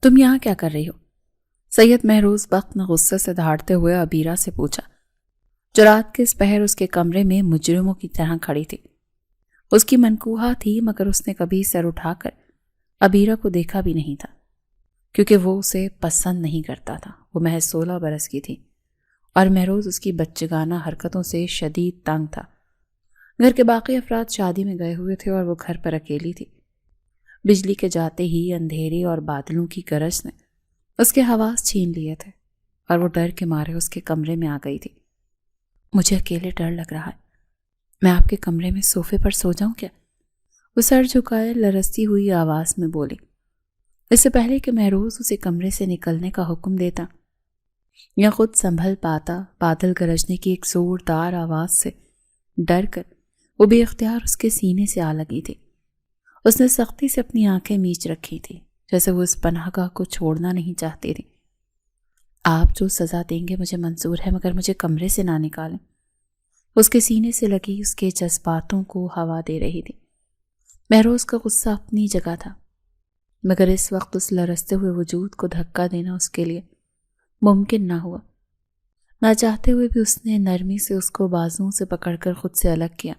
تم یہاں کیا کر رہی ہو؟ سید مہروز بخت نے غصے سے دھاڑتے ہوئے عبیرہ سے پوچھا، جو رات کے اس پہر اس کے کمرے میں مجرموں کی طرح کھڑی تھی۔ اس کی منکوہا تھی، مگر اس نے کبھی سر اٹھا کر عبیرہ کو دیکھا بھی نہیں تھا، کیونکہ وہ اسے پسند نہیں کرتا تھا۔ وہ محض 16 برس کی تھی اور مہروز اس کی بچگانہ حرکتوں سے شدید تنگ تھا۔ گھر کے باقی افراد شادی میں گئے ہوئے تھے اور وہ گھر پر اکیلی تھی۔ بجلی کے جاتے ہی اندھیرے اور بادلوں کی گرج نے اس کے حواس چھین لیے تھے اور وہ ڈر کے مارے اس کے کمرے میں آ گئی تھی۔ مجھے اکیلے ڈر لگ رہا ہے، میں آپ کے کمرے میں صوفے پر سو جاؤں کیا؟ وہ سر جھکائے لرزتی ہوئی آواز میں بولی۔ اس سے پہلے کہ مہروز اسے کمرے سے نکلنے کا حکم دیتا یا خود سنبھل پاتا، بادل گرجنے کی ایک زوردار آواز سے ڈر کر وہ بے اختیار اس کے سینے سے آ لگی تھی۔ اس نے سختی سے اپنی آنکھیں میچ رکھی تھی، جیسے وہ اس پناہ گاہ کو چھوڑنا نہیں چاہتی تھی۔ آپ جو سزا دیں گے مجھے منظور ہے، مگر مجھے کمرے سے نہ نکالیں۔ اس کے سینے سے لگی اس کے جذباتوں کو ہوا دے رہی تھی۔ مہروز کا غصہ اپنی جگہ تھا، مگر اس وقت اس لرزتے ہوئے وجود کو دھکا دینا اس کے لیے ممکن نہ ہوا۔ نہ چاہتے ہوئے بھی اس نے نرمی سے اس کو بازوؤں سے پکڑ کر خود سے الگ کیا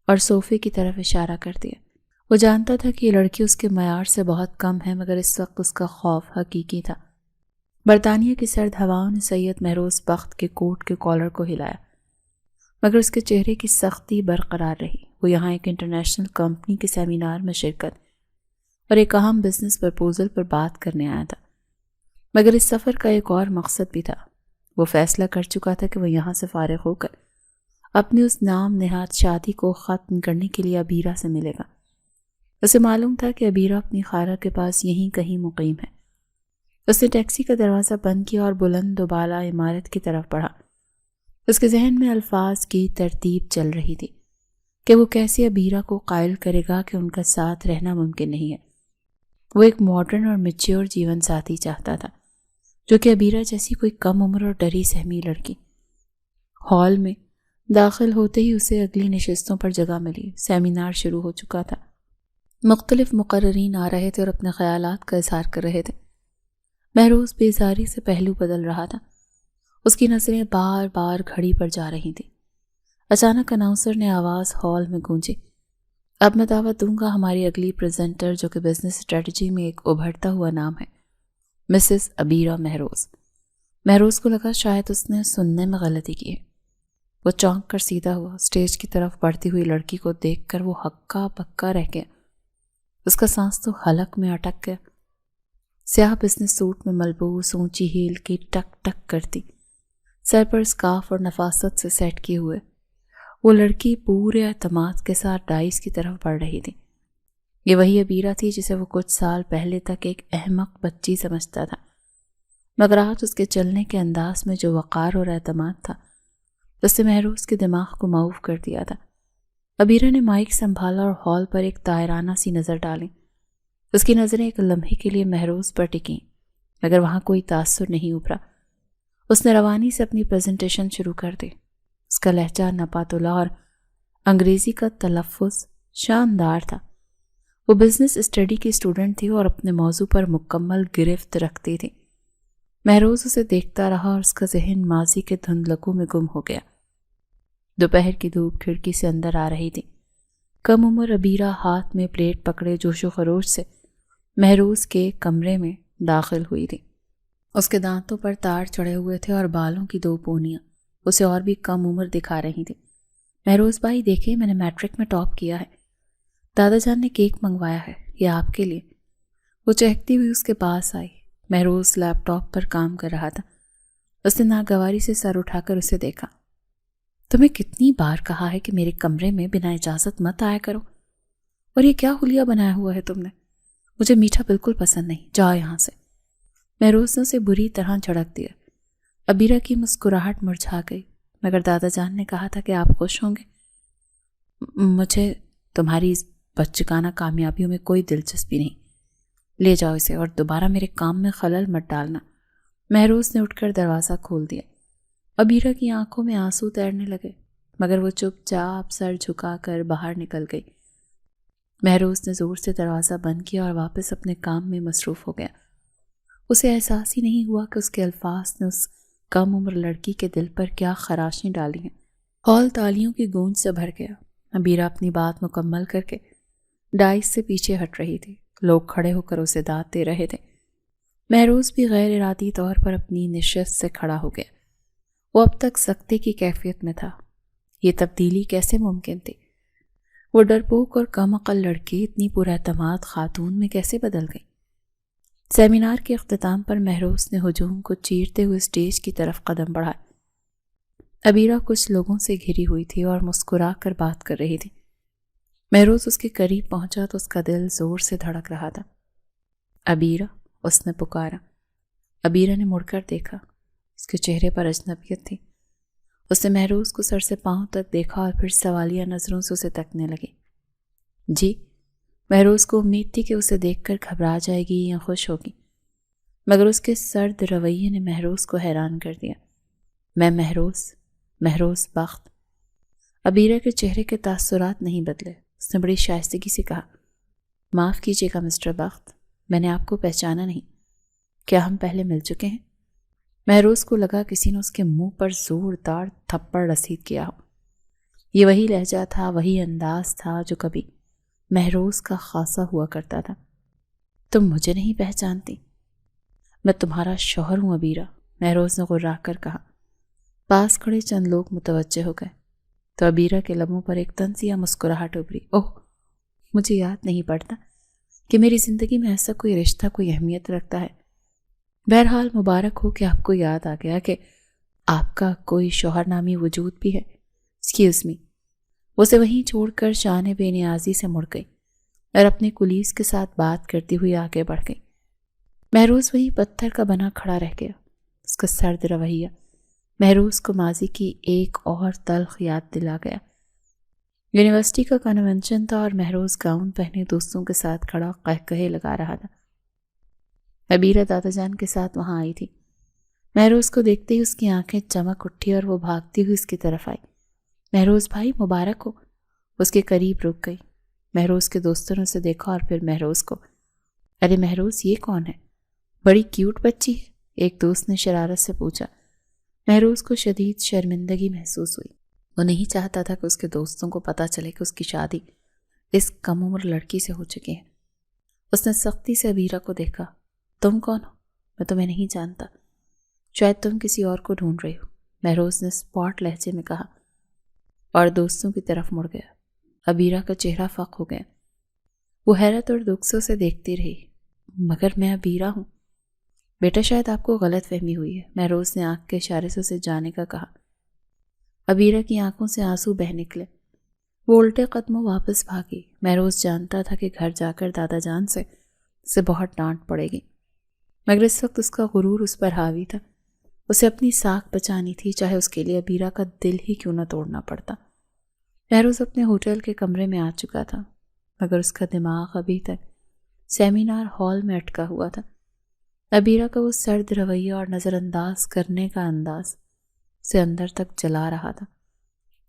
اور صوفے کی طرف اشارہ کر دیا۔ وہ جانتا تھا کہ یہ لڑکی اس کے معیار سے بہت کم ہے، مگر اس وقت اس کا خوف حقیقی تھا۔ برطانیہ کی سرد ہواؤں نے سید مہروز بخت کے کوٹ کے کالر کو ہلایا، مگر اس کے چہرے کی سختی برقرار رہی۔ وہ یہاں ایک انٹرنیشنل کمپنی کے سیمینار میں شرکت اور ایک اہم بزنس پرپوزل پر بات کرنے آیا تھا، مگر اس سفر کا ایک اور مقصد بھی تھا۔ وہ فیصلہ کر چکا تھا کہ وہ یہاں سے فارغ ہو کر اپنی اس نام نہاد شادی کو ختم کرنے کے لیے عبیرہ سے ملے گا۔ اسے معلوم تھا کہ عبیرہ اپنی خالہ کے پاس یہیں کہیں مقیم ہے۔ اس نے ٹیکسی کا دروازہ بند کیا اور بلند و بالا عمارت کی طرف بڑھا۔ اس کے ذہن میں الفاظ کی ترتیب چل رہی تھی کہ وہ کیسے عبیرہ کو قائل کرے گا کہ ان کا ساتھ رہنا ممکن نہیں ہے۔ وہ ایک ماڈرن اور میچور جیون ساتھی چاہتا تھا، جو کہ عبیرہ جیسی کوئی کم عمر اور ڈری سہمی لڑکی۔ ہال میں داخل ہوتے ہی اسے اگلی نشستوں پر جگہ ملی۔ سیمینار شروع ہو چکا تھا۔ مختلف مقررین آ رہے تھے اور اپنے خیالات کا اظہار کر رہے تھے۔ مہروز بیزاری سے پہلو بدل رہا تھا۔ اس کی نظریں بار بار گھڑی پر جا رہی تھیں۔ اچانک اناؤنسر نے آواز ہال میں گونجی، اب میں دعوت دوں گا ہماری اگلی پریزنٹر، جو کہ بزنس اسٹریٹجی میں ایک ابھرتا ہوا نام ہے، مسز عبیرہ مہروز۔ مہروز کو لگا شاید اس نے سننے میں غلطی کی ہے۔ وہ چونک کر سیدھا ہوا۔ اسٹیج کی طرف بڑھتی ہوئی لڑکی کو دیکھ کر وہ ہکا بکا رہ گیا۔ اس کا سانس تو حلق میں اٹک گیا۔ سیاہ بزنس سوٹ میں ملبوس، اونچی ہیل کی ٹک ٹک کرتی، سر پر اسکارف اور نفاست سے سیٹ کیے ہوئے وہ لڑکی پورے اعتماد کے ساتھ ڈائس کی طرف بڑھ رہی تھی۔ یہ وہی عبیرہ تھی جسے وہ کچھ سال پہلے تک ایک احمق بچی سمجھتا تھا، مگر آج اس کے چلنے کے انداز میں جو وقار اور اعتماد تھا، اس نے مہروز کے دماغ کو معاف کر دیا تھا۔ عبیرہ نے مائک سنبھالا اور ہال پر ایک طائرانہ سی نظر ڈالی۔ اس کی نظریں ایک لمحے کے لیے مہروز پر ٹکیں، مگر وہاں کوئی تاثر نہیں ابھرا۔ اس نے روانی سے اپنی پریزنٹیشن شروع کر دی۔ اس کا لہجہ نپاتلا اور انگریزی کا تلفظ شاندار تھا۔ وہ بزنس اسٹڈی کی اسٹوڈنٹ تھی اور اپنے موضوع پر مکمل گرفت رکھتی تھی۔ مہروز اسے دیکھتا رہا اور اس کا ذہن ماضی کے دھندلکوں میں گم ہو گیا۔ دوپہر کی دھوپ کھڑکی سے اندر آ رہی تھی۔ کم عمر عبیرہ ہاتھ میں پلیٹ پکڑے جوش و خروش سے مہروز کے کمرے میں داخل ہوئی تھی۔ اس کے دانتوں پر تار چڑھے ہوئے تھے اور بالوں کی 2 پونیاں اسے اور بھی کم عمر دکھا رہی تھی۔ مہروز بھائی دیکھیں، میں نے میٹرک میں ٹاپ کیا ہے۔ دادا جان نے کیک منگوایا ہے، یہ آپ کے لیے۔ وہ چہکتی ہوئی اس کے پاس آئی۔ مہروز لیپ ٹاپ پر کام کر رہا تھا۔ اس نے ناگواری سے سر اٹھا کر اسے دیکھا۔ تمہیں کتنی بار کہا ہے کہ میرے کمرے میں بنا اجازت مت آیا کرو، اور یہ کیا حلیہ بنایا ہوا ہے تم نے؟ مجھے میٹھا بالکل پسند نہیں، جاؤ یہاں سے۔ مہروز نے اسے بری طرح جھڑک دیا۔ عبیرہ کی مسکراہٹ مرجھا گئی، مگر دادا جان نے کہا تھا کہ آپ خوش ہوں گے۔ مجھے تمہاری اس بچگانہ کامیابیوں میں کوئی دلچسپی نہیں، لے جاؤ اسے اور دوبارہ میرے کام میں خلل مت ڈالنا۔ مہروز نے اٹھ کر دروازہ کھول دیا۔ عبیرہ کی آنکھوں میں آنسو تیرنے لگے، مگر وہ چپ چاپ سر جھکا کر باہر نکل گئی۔ مہروز نے زور سے دروازہ بند کیا اور واپس اپنے کام میں مصروف ہو گیا۔ اسے احساس ہی نہیں ہوا کہ اس کے الفاظ نے اس کم عمر لڑکی کے دل پر کیا خراشیں ڈالی ہیں۔ ہال تالیوں کی گونج سے بھر گیا۔ عبیرہ اپنی بات مکمل کر کے ڈائس سے پیچھے ہٹ رہی تھی۔ لوگ کھڑے ہو کر اسے داد دے رہے تھے۔ مہروز بھی غیر ارادی طور پر اپنی نشست سے کھڑا ہو گیا۔ وہ اب تک سکتے کی کیفیت میں تھا۔ یہ تبدیلی کیسے ممکن تھی؟ وہ ڈرپوک اور کم عقل لڑکی اتنی پراعتماد خاتون میں کیسے بدل گئی؟ سیمینار کے اختتام پر مہروز نے ہجوم کو چیرتے ہوئے اسٹیج کی طرف قدم بڑھائے۔ عبیرہ کچھ لوگوں سے گھری ہوئی تھی اور مسکرا کر بات کر رہی تھی۔ مہروز اس کے قریب پہنچا تو اس کا دل زور سے دھڑک رہا تھا۔ عبیرہ، اس نے پکارا۔ عبیرہ نے مڑ کر دیکھا۔ اس کے چہرے پر اجنبیت تھی۔ اس نے مہروز کو سر سے پاؤں تک دیکھا اور پھر سوالیہ نظروں سے اسے تکنے لگی۔ جی؟ مہروز کو امید تھی کہ اسے دیکھ کر گھبرا جائے گی یا خوش ہوگی، مگر اس کے سرد رویے نے مہروز کو حیران کر دیا۔ میں مہروز بخت۔ عبیرہ کے چہرے کے تاثرات نہیں بدلے۔ اس نے بڑی شائستگی سے کہا، معاف کیجیے گا مسٹر بخت، میں نے آپ کو پہچانا نہیں۔ کیا ہم پہلے مل چکے ہیں؟ مہروز کو لگا کسی نے اس کے منہ پر زوردار تھپڑ رسید کیا ہو۔ یہ وہی لہجہ تھا، وہی انداز تھا جو کبھی مہروز کا خاصا ہوا کرتا تھا۔ تم مجھے نہیں پہچانتی؟ میں تمہارا شوہر ہوں عبیرہ، مہروز نے غرا کر کہا۔ پاس کھڑے چند لوگ متوجہ ہو گئے تو عبیرہ کے لبوں پر ایک طنزیہ مسکراہٹ ابھری۔ اوہ، مجھے یاد نہیں پڑتا کہ میری زندگی میں ایسا کوئی رشتہ کوئی اہمیت رکھتا ہے۔ بہرحال مبارک ہو کہ آپ کو یاد آ گیا کہ آپ کا کوئی شوہر نامی وجود بھی ہے۔ Excuse me. وہ اسے وہیں چھوڑ کر شان بے نیازی سے مڑ گئی اور اپنے کلیس کے ساتھ بات کرتی ہوئی آگے بڑھ گئی۔ مہروز وہیں پتھر کا بنا کھڑا رہ گیا۔ اس کا سرد رویہ مہروز کو ماضی کی ایک اور تلخ یاد دلا گیا۔ یونیورسٹی کا کنونشن تھا اور مہروز گاؤن پہنے دوستوں کے ساتھ کھڑا قہقہے لگا رہا تھا۔ عبیرہ دادا جان کے ساتھ وہاں آئی تھی۔ مہروز کو دیکھتے ہی اس کی آنکھیں چمک اٹھی اور وہ بھاگتی ہوئی اس کی طرف آئی۔ مہروز بھائی مبارک ہو۔ اس کے قریب رک گئی۔ مہروز کے دوستوں نے اسے دیکھا اور پھر مہروز کو۔ ارے مہروز، یہ کون ہے؟ بڑی کیوٹ بچی ہے، ایک دوست نے شرارت سے پوچھا۔ مہروز کو شدید شرمندگی محسوس ہوئی۔ وہ نہیں چاہتا تھا کہ اس کے دوستوں کو پتہ چلے کہ اس کی شادی اس کم عمر لڑکی سے ہو چکی ہے۔ اس نے سختی سے عبیرہ کو دیکھا۔ تم کون ہو؟ میں تمہیں نہیں جانتا، شاید تم کسی اور کو ڈھونڈ رہی ہو، مہروز نے اسپاٹ لہجے میں کہا اور دوستوں کی طرف مڑ گیا۔ عبیرہ کا چہرہ فق ہو گیا۔ وہ حیرت اور دکھ سے اسے دیکھتی رہی۔ مگر میں عبیرہ ہوں۔ بیٹا شاید آپ کو غلط فہمی ہوئی ہے، مہروز نے آنکھ کے اشارے سے اسے جانے کا کہا۔ عبیرہ کی آنکھوں سے آنسو بہہ نکلے۔ وہ الٹے قدموں واپس بھاگی۔ مہروز جانتا تھا کہ گھر جا کر دادا جان سے اسے بہت ڈانٹ پڑے گی، مگر اس وقت اس کا غرور اس پر حاوی تھا۔ اسے اپنی ساکھ بچانی تھی، چاہے اس کے لیے عبیرہ کا دل ہی کیوں نہ توڑنا پڑتا۔ مہروز اپنے ہوٹل کے کمرے میں آ چکا تھا، مگر اس کا دماغ ابھی تک سیمینار ہال میں اٹکا ہوا تھا۔ عبیرہ کا وہ سرد رویہ اور نظر انداز کرنے کا انداز اسے اندر تک جلا رہا تھا۔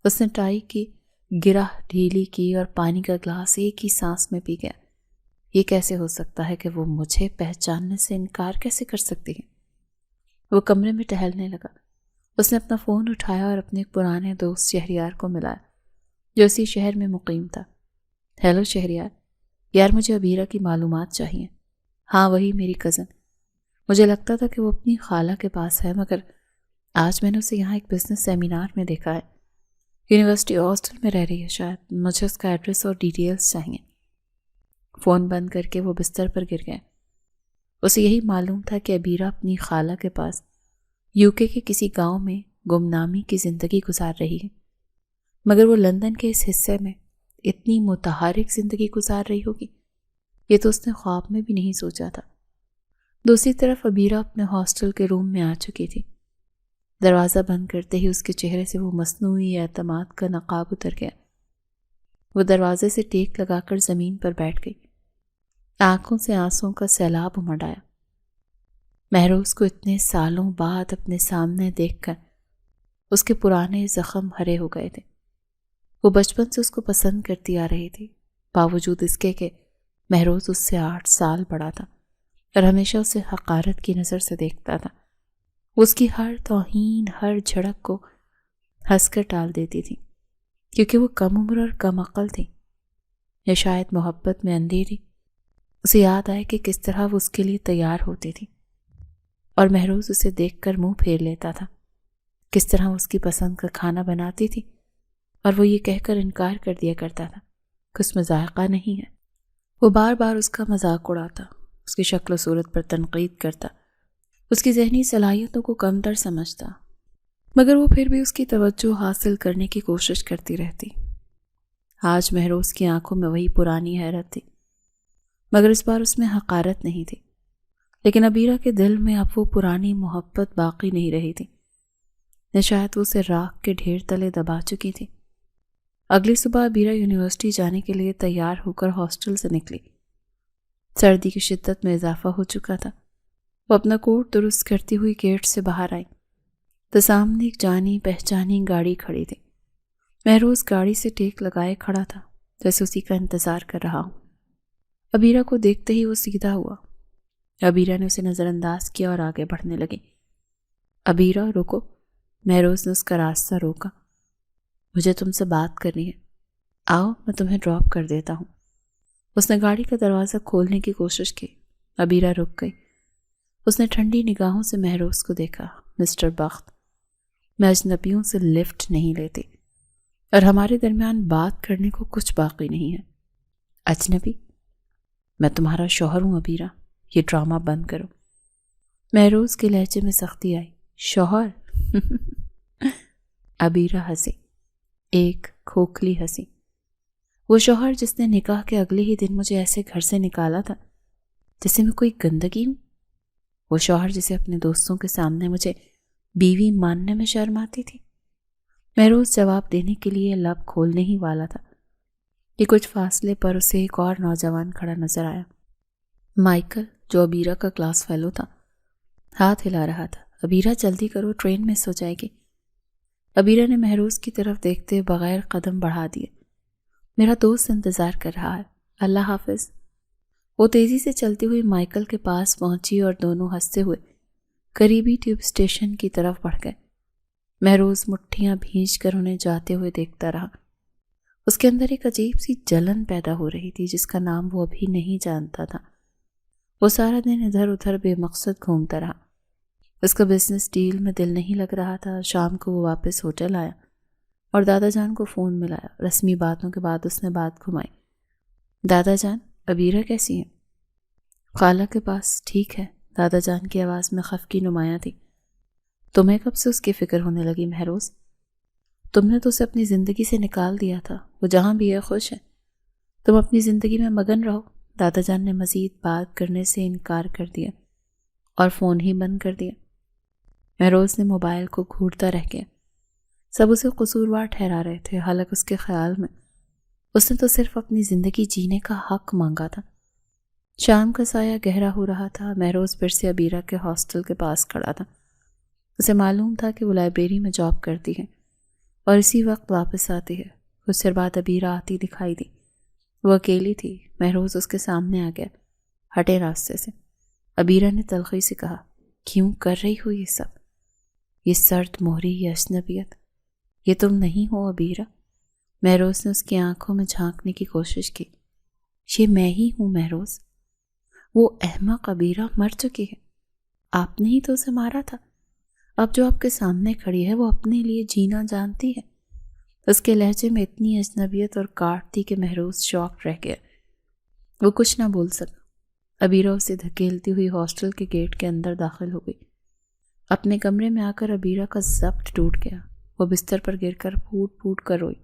اس نے ٹائی کی گرہ ڈھیلی کی اور پانی کا گلاس ایک ہی سانس میں پی گیا۔ یہ کیسے ہو سکتا ہے کہ وہ مجھے پہچاننے سے انکار کیسے کر سکتی ہے؟ وہ کمرے میں ٹہلنے لگا۔ اس نے اپنا فون اٹھایا اور اپنے پرانے دوست شہریار کو ملایا جو اسی شہر میں مقیم تھا۔ ہیلو شہریار، یار مجھے عبیرہ کی معلومات چاہیے۔ ہاں وہی میری کزن۔ مجھے لگتا تھا کہ وہ اپنی خالہ کے پاس ہے، مگر آج میں نے اسے یہاں ایک بزنس سیمینار میں دیکھا ہے۔ یونیورسٹی ہاسٹل میں رہ رہی ہے شاید، مجھے اس کا ایڈریس اور ڈیٹیلز چاہیے۔ فون بند کر کے وہ بستر پر گر گئے۔ اسے یہی معلوم تھا کہ عبیرہ اپنی خالہ کے پاس UK کے کسی گاؤں میں گمنامی کی زندگی گزار رہی ہے، مگر وہ لندن کے اس حصے میں اتنی متحرک زندگی گزار رہی ہوگی، یہ تو اس نے خواب میں بھی نہیں سوچا تھا۔ دوسری طرف عبیرہ اپنے ہاسٹل کے روم میں آ چکی تھی۔ دروازہ بند کرتے ہی اس کے چہرے سے وہ مصنوعی اعتماد کا نقاب اتر گیا۔ وہ دروازے سے ٹیک لگا کر زمین پر بیٹھ گئی۔ آنکھوں سے آنسوں کا سیلاب امڑ آیا۔ مہروز کو اتنے سالوں بعد اپنے سامنے دیکھ کر اس کے پرانے زخم ہرے ہو گئے تھے۔ وہ بچپن سے اس کو پسند کرتی آ رہی تھی، باوجود اس کے کہ مہروز اس سے 8 سال بڑا تھا۔ اور ہمیشہ اسے حقارت کی نظر سے دیکھتا تھا۔ اس کی ہر توہین، ہر جھڑک کو ہنس کر ٹال دیتی تھی، کیونکہ وہ کم عمر اور کم عقل تھی، یا شاید محبت میں اندھی تھی۔ اسے یاد آئے کہ کس طرح وہ اس کے لیے تیار ہوتی تھی، اور مہروز اسے دیکھ کر منہ پھیر لیتا تھا۔ کس طرح اس کی پسند کا کھانا بناتی تھی، اور وہ یہ کہہ کر انکار کر دیا کرتا تھا کہ اس میں ذائقہ نہیں ہے۔ وہ بار بار اس کا مذاق اڑاتا، اس کی شکل و صورت پر تنقید کرتا، اس کی ذہنی صلاحیتوں کو کم تر سمجھتا، مگر وہ پھر بھی اس کی توجہ حاصل کرنے کی کوشش کرتی رہتی۔ آج مہروز کی آنکھوں میں وہی پرانی حیرت تھی، مگر اس بار اس میں حقارت نہیں تھی۔ لیکن عبیرہ کے دل میں اب وہ پرانی محبت باقی نہیں رہی تھی، نہ شاید وہ اسے راکھ کے ڈھیر تلے دبا چکی تھی۔ اگلی صبح عبیرہ یونیورسٹی جانے کے لیے تیار ہو کر ہاسٹل سے نکلی۔ سردی کی شدت میں اضافہ ہو چکا تھا۔ وہ اپنا کوٹ درست کرتی ہوئی گیٹ سے باہر آئی تو سامنے ایک جانی پہچانی گاڑی کھڑی تھی۔ مہروز گاڑی سے ٹیک لگائے کھڑا تھا، جیسے اسی کا انتظار کر رہا ہوں۔ عبیرہ کو دیکھتے ہی وہ سیدھا ہوا۔ عبیرہ نے اسے نظر انداز کیا اور آگے بڑھنے لگی۔ عبیرہ رکو، مہروز نے اس کا راستہ روکا۔ مجھے تم سے بات کرنی ہے، آؤ میں تمہیں ڈراپ کر دیتا ہوں۔ اس نے گاڑی کا دروازہ کھولنے کی کوشش کی۔ عبیرہ رک گئی۔ اس نے ٹھنڈی نگاہوں سے مہروز کو دیکھا۔ مسٹر بخت، میں اجنبیوں سے لفٹ نہیں لیتی، اور ہمارے درمیان بات کرنے کو کچھ باقی نہیں ہے۔ اجنبی؟ میں تمہارا شوہر ہوں عبیرہ، یہ ڈرامہ بند کرو۔ مہروز کے لہجے میں سختی آئی۔ شوہر؟ عبیرہ ہنسی، ایک کھوکھلی ہنسی۔ وہ شوہر جس نے نکاح کے اگلے ہی دن مجھے ایسے گھر سے نکالا تھا جیسے میں کوئی گندگی ہوں؟ وہ شوہر جسے اپنے دوستوں کے سامنے مجھے بیوی ماننے میں شرم آتی تھی؟ مہروز جواب دینے کے لیے لب کھولنے ہی والا تھا کہ کچھ فاصلے پر اسے ایک اور نوجوان کھڑا نظر آیا۔ مائیکل، جو عبیرہ کا کلاس فیلو تھا، ہاتھ ہلا رہا تھا۔ عبیرہ جلدی کرو، ٹرین مس ہو جائے گی۔ عبیرہ نے مہروز کی طرف دیکھتے بغیر قدم بڑھا دیے۔ میرا دوست انتظار کر رہا ہے، اللہ حافظ۔ وہ تیزی سے چلتی ہوئی مائیکل کے پاس پہنچی اور دونوں ہنستے ہوئے قریبی ٹیوب اسٹیشن کی طرف بڑھ گئے۔ مہروز مٹھیاں بھینچ کر انہیں جاتے ہوئے دیکھتا رہا۔ اس کے اندر ایک عجیب سی جلن پیدا ہو رہی تھی جس کا نام وہ ابھی نہیں جانتا تھا۔ وہ سارا دن ادھر ادھر بے مقصد گھومتا رہا۔ اس کا بزنس ڈیل میں دل نہیں لگ رہا تھا۔ شام کو وہ واپس ہوٹل آیا اور دادا جان کو فون ملایا۔ رسمی باتوں کے بعد اس نے بات گھمائی۔ دادا جان، عبیرہ کیسی ہے؟ خالہ کے پاس ٹھیک ہے، دادا جان کی آواز میں خفگی نمایاں تھی۔ تمہیں کب سے اس کی فکر ہونے لگی مہروز؟ تم نے تو اسے اپنی زندگی سے نکال دیا تھا، وہ جہاں بھی ہے خوش ہے۔ تم اپنی زندگی میں مگن رہو۔ دادا جان نے مزید بات کرنے سے انکار کر دیا اور فون ہی بند کر دیا۔ مہروز نے موبائل کو گھورتا رہ گیا۔ سب اسے قصوروار ٹھہرا رہے تھے، حالانکہ اس کے خیال میں اس نے تو صرف اپنی زندگی جینے کا حق مانگا تھا۔ شام کا سایہ گہرا ہو رہا تھا۔ مہروز پھر سے عبیرہ کے ہاسٹل کے پاس کھڑا تھا۔ اسے معلوم تھا کہ وہ لائبریری میں جاب کرتی ہے اور اسی وقت واپس آتی ہے۔ کچھ دیر بعد عبیرہ آتی دکھائی دی۔ وہ اکیلی تھی۔ مہروز اس کے سامنے آ گیا۔ ہٹے راستے سے، عبیرہ نے تلخی سے کہا۔ کیوں کر رہی ہو یہ سب؟ یہ سرد مہری، یہ اجنبیت، یہ تم نہیں ہو عبیرہ؟ مہروز نے اس کی آنکھوں میں جھانکنے کی کوشش کی۔ یہ میں ہی ہوں مہروز۔ وہ احمق عبیرہ مر چکی ہے، آپ نے ہی تو اسے مارا تھا۔ اب جو آپ کے سامنے کھڑی ہے وہ اپنے لیے جینا جانتی ہے۔ اس کے لہجے میں اتنی اجنبیت اور کاٹ تھی کہ مہروز شاک رہ گیا۔ وہ کچھ نہ بول سکا۔ عبیرہ اسے دھکیلتی ہوئی ہاسٹل کے گیٹ کے اندر داخل ہو گئی۔ اپنے کمرے میں آ کر عبیرہ کا ضبط ٹوٹ گیا۔ وہ بستر پر گر کر پھوٹ پھوٹ کر روئی۔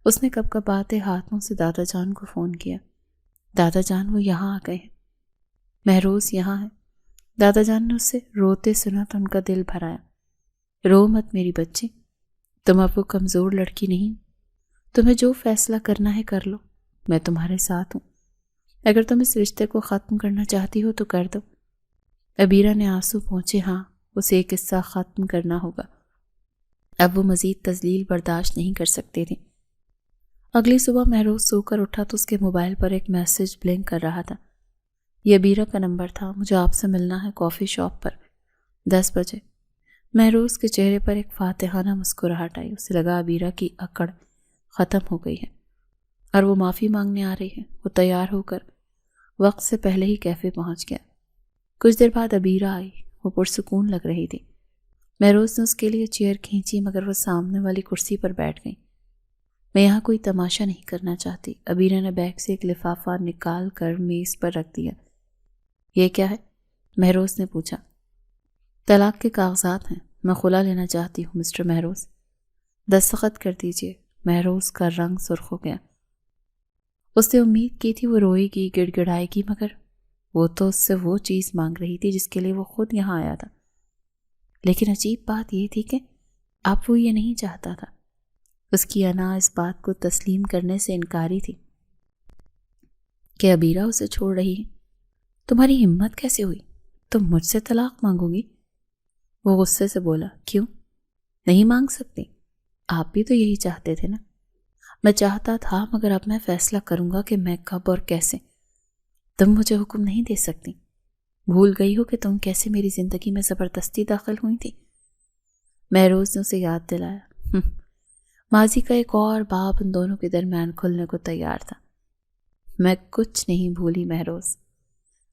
اس نے کب کباتے ہاتھوں سے دادا جان کو فون کیا۔ دادا جان، وہ یہاں آ گئے ہیں۔ مہروز یہاں ہے۔ دادا جان نے اسے روتے سنا تو ان کا دل بھر آیا۔ رو مت میری بچی، تم اب وہ کمزور لڑکی نہیں، تمہیں جو فیصلہ کرنا ہے کر لو، میں تمہارے ساتھ ہوں۔ اگر تم اس رشتے کو ختم کرنا چاہتی ہو تو کر دو۔ عبیرہ نے آنسو پہنچے۔ ہاں، اسے ایک قصہ ختم کرنا ہوگا۔ اب وہ مزید تذلیل برداشت نہیں کر سکتی تھی۔ اگلی صبح مہروز سو کر اٹھا تو اس کے موبائل پر ایک میسج بلنک کر رہا تھا۔ یہ ابیرہ کا نمبر تھا، مجھے آپ سے ملنا ہے کافی شاپ پر 10 بجے۔ مہروز کے چہرے پر ایک فاتحانہ مسکراہٹ آئی۔ اسے لگا ابیرہ کی اکڑ ختم ہو گئی ہے اور وہ معافی مانگنے آ رہی ہے۔ وہ تیار ہو کر وقت سے پہلے ہی کیفے پہنچ گیا۔ کچھ دیر بعد ابیرہ آئی۔ وہ پرسکون لگ رہی تھی۔ مہروز نے اس کے لیے چیئر کھینچی مگر وہ سامنے والی کرسی پر بیٹھ گئی۔ میں یہاں کوئی تماشا نہیں کرنا چاہتی۔ ابیرہ نے بیگ سے ایک لفافہ نکال کر میز پر رکھ دیا۔ یہ کیا ہے؟ مہروز نے پوچھا۔ طلاق کے کاغذات ہیں، میں خلا لینا چاہتی ہوں مسٹر مہروز۔ دستخط کر دیجئے۔ مہروز کا رنگ سرخ ہو گیا۔ اس نے امید کی تھی وہ روئے گی، گڑ گڑائے گی، مگر وہ تو اس سے وہ چیز مانگ رہی تھی جس کے لیے وہ خود یہاں آیا تھا۔ لیکن عجیب بات یہ تھی کہ اب وہ یہ نہیں چاہتا تھا۔ اس کی انا اس بات کو تسلیم کرنے سے انکاری تھی کہ ابیرہ اسے چھوڑ رہی ہے۔ تمہاری ہمت کیسے ہوئی؟ تم مجھ سے طلاق مانگو گی؟ وہ غصے سے بولا۔ کیوں نہیں مانگ سکتی؟ آپ بھی تو یہی چاہتے تھے نا؟ میں چاہتا تھا مگر اب میں فیصلہ کروں گا کہ میں کب اور کیسے۔ تم مجھے حکم نہیں دے سکتی۔ بھول گئی ہو کہ تم کیسے میری زندگی میں زبردستی داخل ہوئی تھی؟ مہروز نے اسے یاد دلایا۔ ماضی کا ایک اور باب ان دونوں کے درمیان کھلنے کو تیار تھا۔ میں کچھ نہیں بھولی مہروز،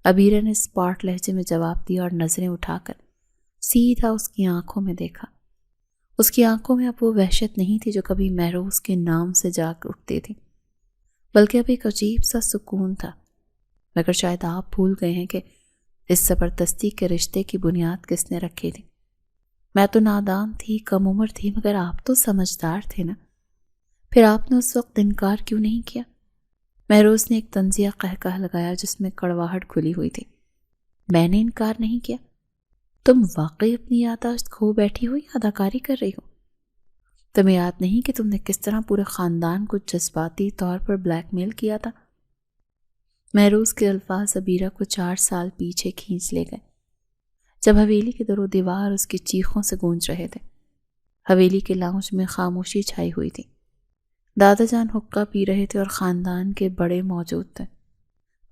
ابیرہ نے اسپاٹ لہجے میں جواب دیا اور نظریں اٹھا کر سیدھا اس کی آنکھوں میں دیکھا۔ اس کی آنکھوں میں اب وہ وحشت نہیں تھی جو کبھی مہروز کے نام سے جاگ اٹھتی تھی، بلکہ اب ایک عجیب سا سکون تھا۔ مگر شاید آپ بھول گئے ہیں کہ اس زبردستی کے رشتے کی بنیاد کس نے رکھی تھی۔ میں تو نادان تھی، کم عمر تھی، مگر آپ تو سمجھدار تھے نا۔ پھر آپ نے اس وقت انکار کیوں نہیں کیا؟ مہروز نے ایک طنزیہ قہقہ لگایا جس میں کڑواہٹ کھلی ہوئی تھی۔ میں نے انکار نہیں کیا؟ تم واقعی اپنی یادداشت کھو بیٹھی ہو یا اداکاری کر رہی ہو؟ تمہیں یاد نہیں کہ تم نے کس طرح پورے خاندان کو جذباتی طور پر بلیک میل کیا تھا؟ مہروز کے الفاظ ابیرہ کو 4 سال پیچھے کھینچ لے گئے، جب حویلی کے در و دیوار اس کی چیخوں سے گونج رہے تھے۔ حویلی کے لاؤنج میں خاموشی چھائی ہوئی تھی۔ دادا جان حقہ پی رہے تھے اور خاندان کے بڑے موجود تھے۔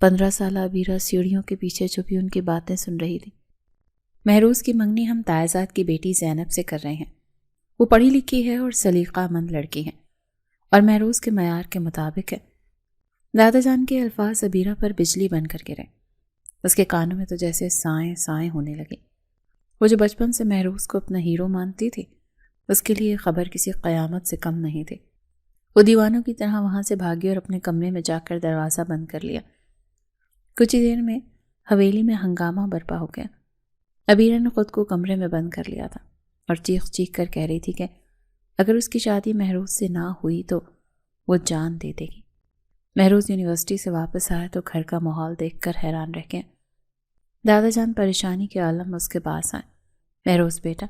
15 سالہ ابیرہ سیڑھیوں کے پیچھے چھپی ان کی باتیں سن رہی تھی۔ مہروز کی منگنی ہم تائزاد کی بیٹی زینب سے کر رہے ہیں۔ وہ پڑھی لکھی ہے اور سلیقہ مند لڑکی ہے اور مہروز کے معیار کے مطابق ہے۔ دادا جان کے الفاظ ابیرہ پر بجلی بن کر گرے۔ اس کے کانوں میں تو جیسے سائیں سائیں ہونے لگی۔ وہ جو بچپن سے مہروز کو اپنا ہیرو مانتی تھی، اس کے لیے خبر کسی قیامت سے کم نہیں تھی۔ وہ دیوانوں کی طرح وہاں سے بھاگی اور اپنے کمرے میں جا کر دروازہ بند کر لیا۔ کچھ ہی دیر میں حویلی میں ہنگامہ برپا ہو گیا۔ ابیرہ نے خود کو کمرے میں بند کر لیا تھا اور چیخ چیخ کر کہہ رہی تھی کہ اگر اس کی شادی مہروز سے نہ ہوئی تو وہ جان دے دے گی۔ مہروز یونیورسٹی سے واپس آیا تو گھر کا ماحول دیکھ کر حیران رہ گیا۔ دادا جان پریشانی کے عالم میں اس کے پاس آئے۔ مہروز بیٹا،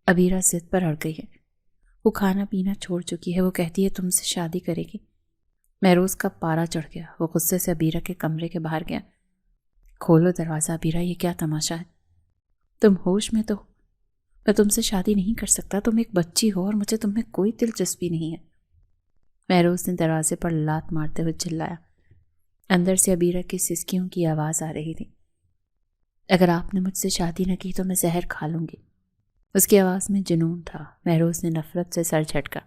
ابیرہ ضد پر اڑ گئی ہے۔ وہ کھانا پینا چھوڑ چکی ہے، وہ کہتی ہے تم سے شادی کرے گی۔ مہروز کا پارا چڑھ گیا۔ وہ غصے سے ابیرہ کے کمرے کے باہر گیا۔ کھولو دروازہ ابیرہ، یہ کیا تماشا ہے؟ تم ہوش میں تو ہو؟ میں تم سے شادی نہیں کر سکتا، تم ایک بچی ہو اور مجھے تم میں کوئی دلچسپی نہیں ہے۔ مہروز نے دروازے پر لات مارتے ہوئے چلایا۔ اندر سے ابیرہ کی سسکیوں کی آواز آ رہی تھی۔ اگر آپ نے مجھ سے شادی نہ کی تو میں زہر کھا لوں گی۔ اس کی آواز میں جنون تھا۔ مہروز نے نفرت سے سر جھٹکا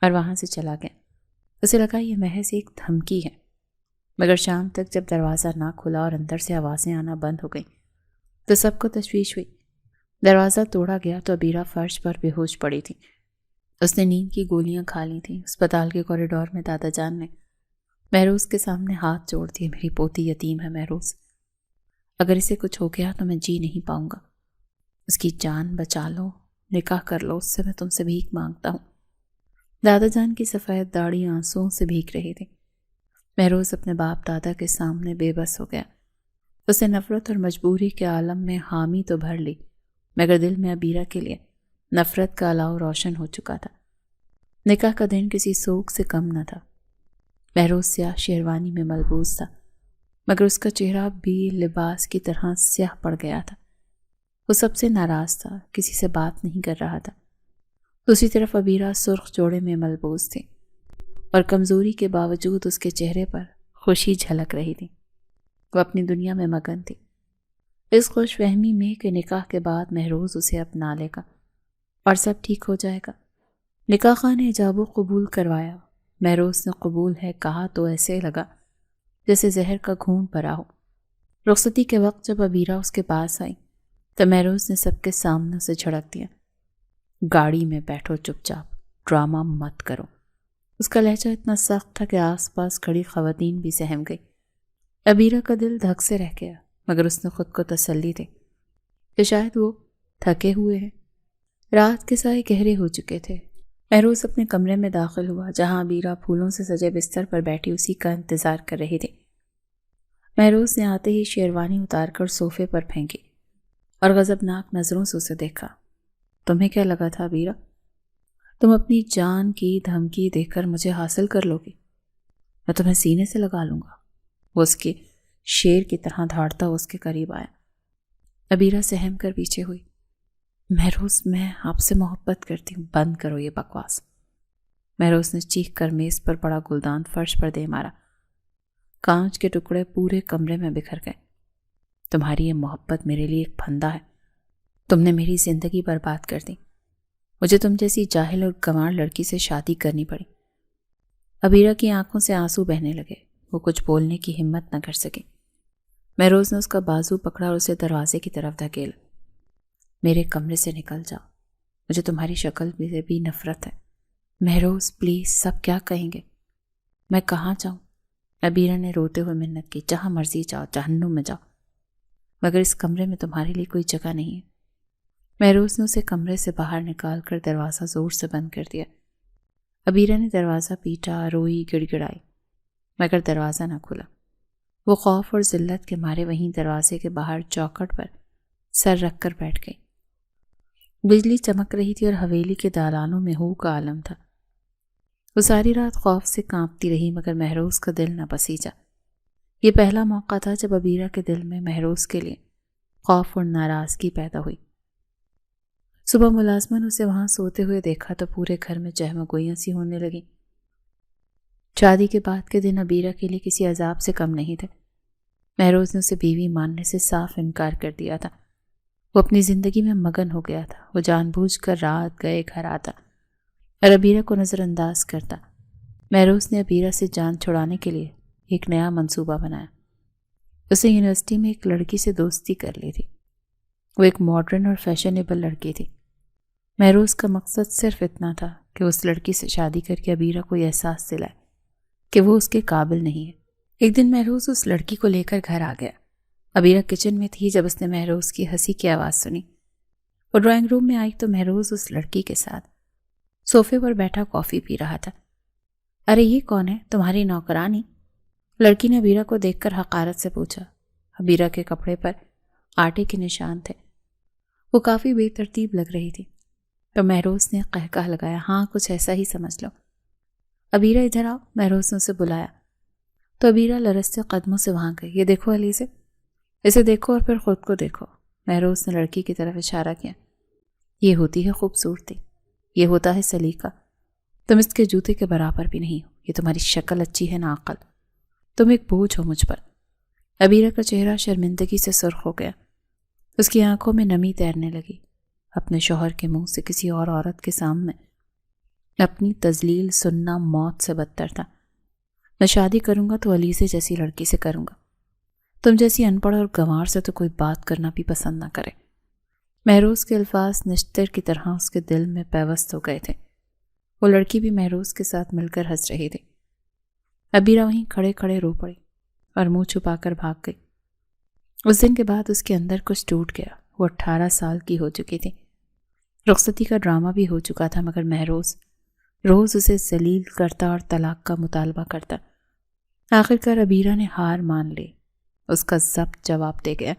اور وہاں سے چلا گیا۔ اسے لگا یہ محض ایک دھمکی ہے، مگر شام تک جب دروازہ نہ کھلا اور اندر سے آوازیں آنا بند ہو گئیں تو سب کو تشویش ہوئی۔ دروازہ توڑا گیا تو ابیرہ فرش پر بے ہوش پڑی تھی۔ اس نے نیند کی گولیاں کھا لی تھیں۔ اسپتال کے کوریڈور میں دادا جان نے مہروز کے سامنے ہاتھ جوڑ دیے۔ میری پوتی یتیم ہے مہروز، اگر اسے کچھ ہو گیا تو میں جی نہیں پاؤں گا۔ اس کی جان بچا لو، نکاح کر لو اس سے، میں تم سے بھیک مانگتا ہوں۔ دادا جان کی سفید داڑھی آنسوؤں سے بھیگ رہی تھی۔ مہروز اپنے باپ دادا کے سامنے بے بس ہو گیا۔ اسے نفرت اور مجبوری کے عالم میں حامی تو بھر لی، مگر دل میں ابیرہ کے لیے نفرت کا الاؤ روشن ہو چکا تھا۔ نکاح کا دن کسی سوگ سے کم نہ تھا۔ مہروز سیاہ شیروانی میں ملبوس تھا، مگر اس کا چہرہ بھی لباس کی طرح سیاہ پڑ گیا تھا۔ وہ سب سے ناراض تھا، کسی سے بات نہیں کر رہا تھا۔ دوسری طرف ابیرہ سرخ جوڑے میں ملبوس تھی اور کمزوری کے باوجود اس کے چہرے پر خوشی جھلک رہی تھی۔ وہ اپنی دنیا میں مگن تھی، اس خوش فہمی میں کہ نکاح کے بعد مہروز اسے اپنا لے گا اور سب ٹھیک ہو جائے گا۔ نکاح خاں نے ایجاب و قبول کروایا۔ مہروز نے قبول ہے کہا تو ایسے لگا جیسے زہر کا گھونٹ بھرا ہو۔ رخصتی کے وقت جب عبیرہ اس کے پاس آئی تو مہروز نے سب کے سامنے سے جھڑک دیا، گاڑی میں بیٹھو چپ چاپ، ڈرامہ مت کرو۔ اس کا لہجہ اتنا سخت تھا کہ آس پاس کھڑی خواتین بھی سہم گئی۔ عبیرہ کا دل دھک سے رہ گیا، مگر اس نے خود کو تسلی دی کہ شاید وہ تھکے ہوئے ہیں۔ رات کے سائے گہرے ہو چکے تھے۔ مہروز اپنے کمرے میں داخل ہوا جہاں عبیرہ پھولوں سے سجے بستر پر بیٹھی اسی کا انتظار کر رہی تھی۔ مہروز نے آتے ہی شیروانی اتار کر صوفے پر پھینکی اور غضبناک نظروں سے اسے دیکھا۔ تمہیں کیا لگا تھا عبیرہ؟ تم اپنی جان کی دھمکی دے کر مجھے حاصل کر لو گی؟ میں تمہیں سینے سے لگا لوں گا۔ وہ اس کے شیر کی طرح دھاڑتا اس کے قریب آیا۔ عبیرہ سہم کر پیچھے ہوئی۔ مہروز، میں آپ سے محبت کرتی ہوں، بند کرو یہ بکواس۔ مہروز نے چیخ کر میز پر پڑا گلدان فرش پر دے مارا۔ کانچ کے ٹکڑے پورے کمرے میں بکھر گئے۔ تمہاری یہ محبت میرے لیے ایک پھندا ہے۔ تم نے میری زندگی برباد کر دی۔ مجھے تم جیسی جاہل اور گنوار لڑکی سے شادی کرنی پڑی۔ عبیرہ کی آنکھوں سے آنسو بہنے لگے۔ وہ کچھ بولنے کی ہمت نہ کر سکی۔ مہروز نے اس کا بازو پکڑا اور اسے دروازے کی طرف دھکیلا۔ میرے کمرے سے نکل جاؤ، مجھے تمہاری شکل سے بھی نفرت ہے۔ مہروز پلیز، سب کیا کہیں گے؟ میں کہاں جاؤں؟ عبیرہ نے روتے ہوئے منت کی۔ جہاں مرضی جاؤ، جہنم میں جاؤ، مگر اس کمرے میں تمہارے لیے کوئی جگہ نہیں ہے۔ مہروز نے اسے کمرے سے باہر نکال کر دروازہ زور سے بند کر دیا۔ عبیرہ نے دروازہ پیٹا، روئی، گڑ گڑائی، مگر دروازہ نہ کھلا۔ وہ خوف اور ذلت کے مارے وہیں دروازے کے باہر چوکھٹ پر سر رکھ کر بیٹھ گئی۔ بجلی چمک رہی تھی اور حویلی کے دالانوں میں ہو کا عالم تھا۔ وہ ساری رات خوف سے کانپتی رہی، مگر مہروز کا دل نہ پسیجا۔ یہ پہلا موقع تھا جب عبیرہ کے دل میں مہروز کے لیے خوف اور ناراضگی پیدا ہوئی۔ صبح ملازمہ نے اسے وہاں سوتے ہوئے دیکھا تو پورے گھر میں چہمگوئیاں سی ہونے لگیں۔ شادی کے بعد کے دن عبیرہ کے لیے کسی عذاب سے کم نہیں تھے۔ مہروز نے اسے بیوی ماننے سے صاف انکار کر دیا تھا۔ وہ اپنی زندگی میں مگن ہو گیا تھا۔ وہ جان بوجھ کر رات گئے گھر آتا اور عبیرہ کو نظر انداز کرتا۔ مہروز نے عبیرہ سے جان چھڑانے کے لیے ایک نیا منصوبہ بنایا۔ اسے یونیورسٹی میں ایک لڑکی سے دوستی کر لی تھی۔ وہ ایک ماڈرن اور فیشنیبل لڑکی تھی۔ مہروز کا مقصد صرف اتنا تھا کہ اس لڑکی سے شادی کر کے عبیرہ کو یہ احساس دلائے کہ وہ اس کے قابل نہیں ہے۔ ایک دن مہروز اس لڑکی کو لے کر گھر آ گیا۔ عبیرہ کچن میں تھی جب اس نے مہروز کی ہنسی کی آواز سنی۔ وہ ڈرائنگ روم میں آئی تو مہروز اس لڑکی کے ساتھ صوفے پر بیٹھا کافی پی رہا تھا۔ ارے یہ کون ہے؟ تمہاری نوکرانی؟ لڑکی نے عبیرہ کو دیکھ کر حقارت سے پوچھا۔ عبیرہ کے کپڑے پر آٹے کے نشان تھے۔ وہ کافی بے ترتیب لگ رہی تھی تو مہروز نے قہقہ لگایا، ہاں کچھ ایسا ہی سمجھ لو۔ عبیرہ ادھر آؤ، مہروز نے اسے بلایا تو عبیرہ لرزتے قدموں سے وہاں گئی۔ یہ دیکھو علیزے، اسے دیکھو اور پھر خود کو دیکھو۔ مہروز نے لڑکی کی طرف اشارہ کیا۔ یہ ہوتی ہے خوبصورتی، یہ ہوتا ہے سلیقہ۔ تم اس کے جوتے کے برابر بھی نہیں ہو۔ یہ تمہاری شکل اچھی ہے نا عقل، تم ایک بوجھ ہو مجھ پر۔ عبیرہ کا چہرہ شرمندگی سے سرخ ہو گیا۔ اس کی آنکھوں میں نمی تیرنے لگی۔ اپنے شوہر کے منہ سے کسی اور عورت کے سامنے اپنی تذلیل سننا موت سے بدتر تھا۔ میں شادی کروں گا تو علیزے جیسی لڑکی سے کروں گا۔ تم جیسی ان پڑھ اور گنوار سے تو کوئی بات کرنا بھی پسند نہ کرے۔ مہروز کے الفاظ نشتر کی طرح اس کے دل میں پیوست ہو گئے تھے۔ وہ لڑکی بھی مہروز کے ساتھ مل کر ہنس رہی تھی۔ عبیرہ وہیں کھڑے کھڑے رو پڑی اور منہ چھپا کر بھاگ گئی۔ اس دن کے بعد اس کے اندر کچھ ٹوٹ گیا۔ وہ 18 سال کی ہو چکی تھی۔ رخصتی کا ڈرامہ بھی ہو چکا تھا، مگر مہروز روز اسے ذلیل کرتا اور طلاق کا مطالبہ کرتا۔ آخرکار عبیرہ نے ہار مان لی۔ اس کا ضبط جواب دے گیا۔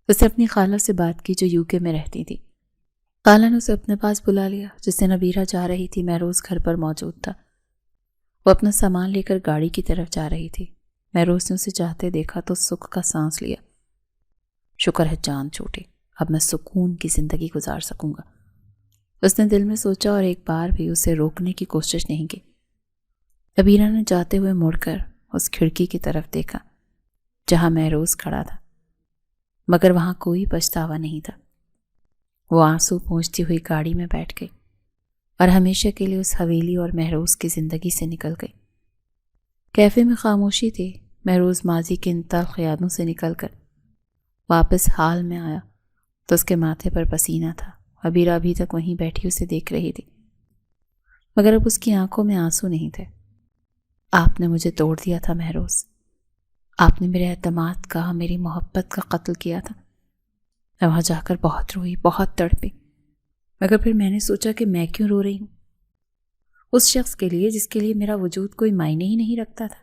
اس نے اپنی خالہ سے بات کی جو UK میں رہتی تھی۔ خالہ نے اسے اپنے پاس بلا لیا۔ جس دن عبیرہ جا رہی تھی مہروز گھر پر موجود تھا۔ وہ اپنا سامان لے کر گاڑی کی طرف جا رہی تھی۔ مہروز نے اسے جاتے دیکھا تو سکھ کا سانس لیا۔ شکر ہے جان چھوٹی، اب میں سکون کی زندگی گزار سکوں گا۔ اس نے دل میں سوچا اور ایک بار بھی اسے روکنے کی کوشش نہیں کی۔ عبیرہ نے جاتے ہوئے مڑ کر اس کھڑکی کی طرف دیکھا جہاں مہروز کھڑا تھا، مگر وہاں کوئی پچھتاوا نہیں تھا۔ وہ آنسو پونچھتی ہوئی گاڑی میں بیٹھ گئی اور ہمیشہ کے لیے اس حویلی اور مہروز کی زندگی سے نکل گئی۔ کیفے میں خاموشی تھی۔ مہروز ماضی کے ان تلخ یادوں سے نکل کر واپس حال میں آیا تو اس کے ماتھے پر پسینہ تھا۔ عبیرہ ابھی تک وہیں بیٹھی اسے دیکھ رہی تھی، مگر اب اس کی آنکھوں میں آنسو نہیں تھے۔ آپ نے مجھے توڑ دیا تھا مہروز، آپ نے میرے اعتماد کا، میری محبت کا قتل کیا تھا۔ میں وہاں جا کر بہت روئی، بہت تڑپی، مگر پھر میں نے سوچا کہ میں کیوں رو رہی ہوں؟ اس شخص کے لیے جس کے لیے میرا وجود کوئی معنی ہی نہیں رکھتا تھا۔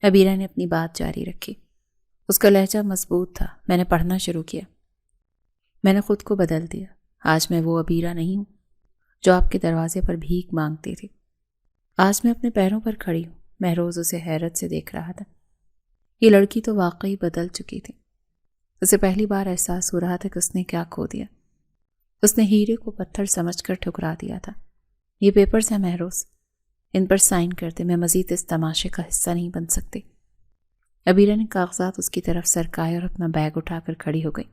عبیرہ نے اپنی بات جاری رکھی۔ اس کا لہجہ مضبوط تھا۔ میں نے پڑھنا شروع کیا۔ میں نے خود کو بدل دیا۔ آج میں وہ عبیرہ نہیں ہوں جو آپ کے دروازے پر بھیک مانگتی تھی۔ آج میں اپنے پیروں پر کھڑی ہوں۔ مہروز اسے حیرت سے دیکھ رہا تھا۔ یہ لڑکی تو واقعی بدل چکی تھی۔ اسے پہلی بار احساس ہو رہا تھا کہ اس نے کیا کھو دیا۔ اس نے ہیرے کو پتھر سمجھ کر ٹھکرا دیا تھا۔ یہ پیپرز ہیں مہروز، ان پر سائن کر دے، میں مزید اس تماشے کا حصہ نہیں بن سکتی۔ عبیرہ نے کاغذات اس کی طرف سرکائے اور اپنا بیگ اٹھا کر کھڑی ہو گئی۔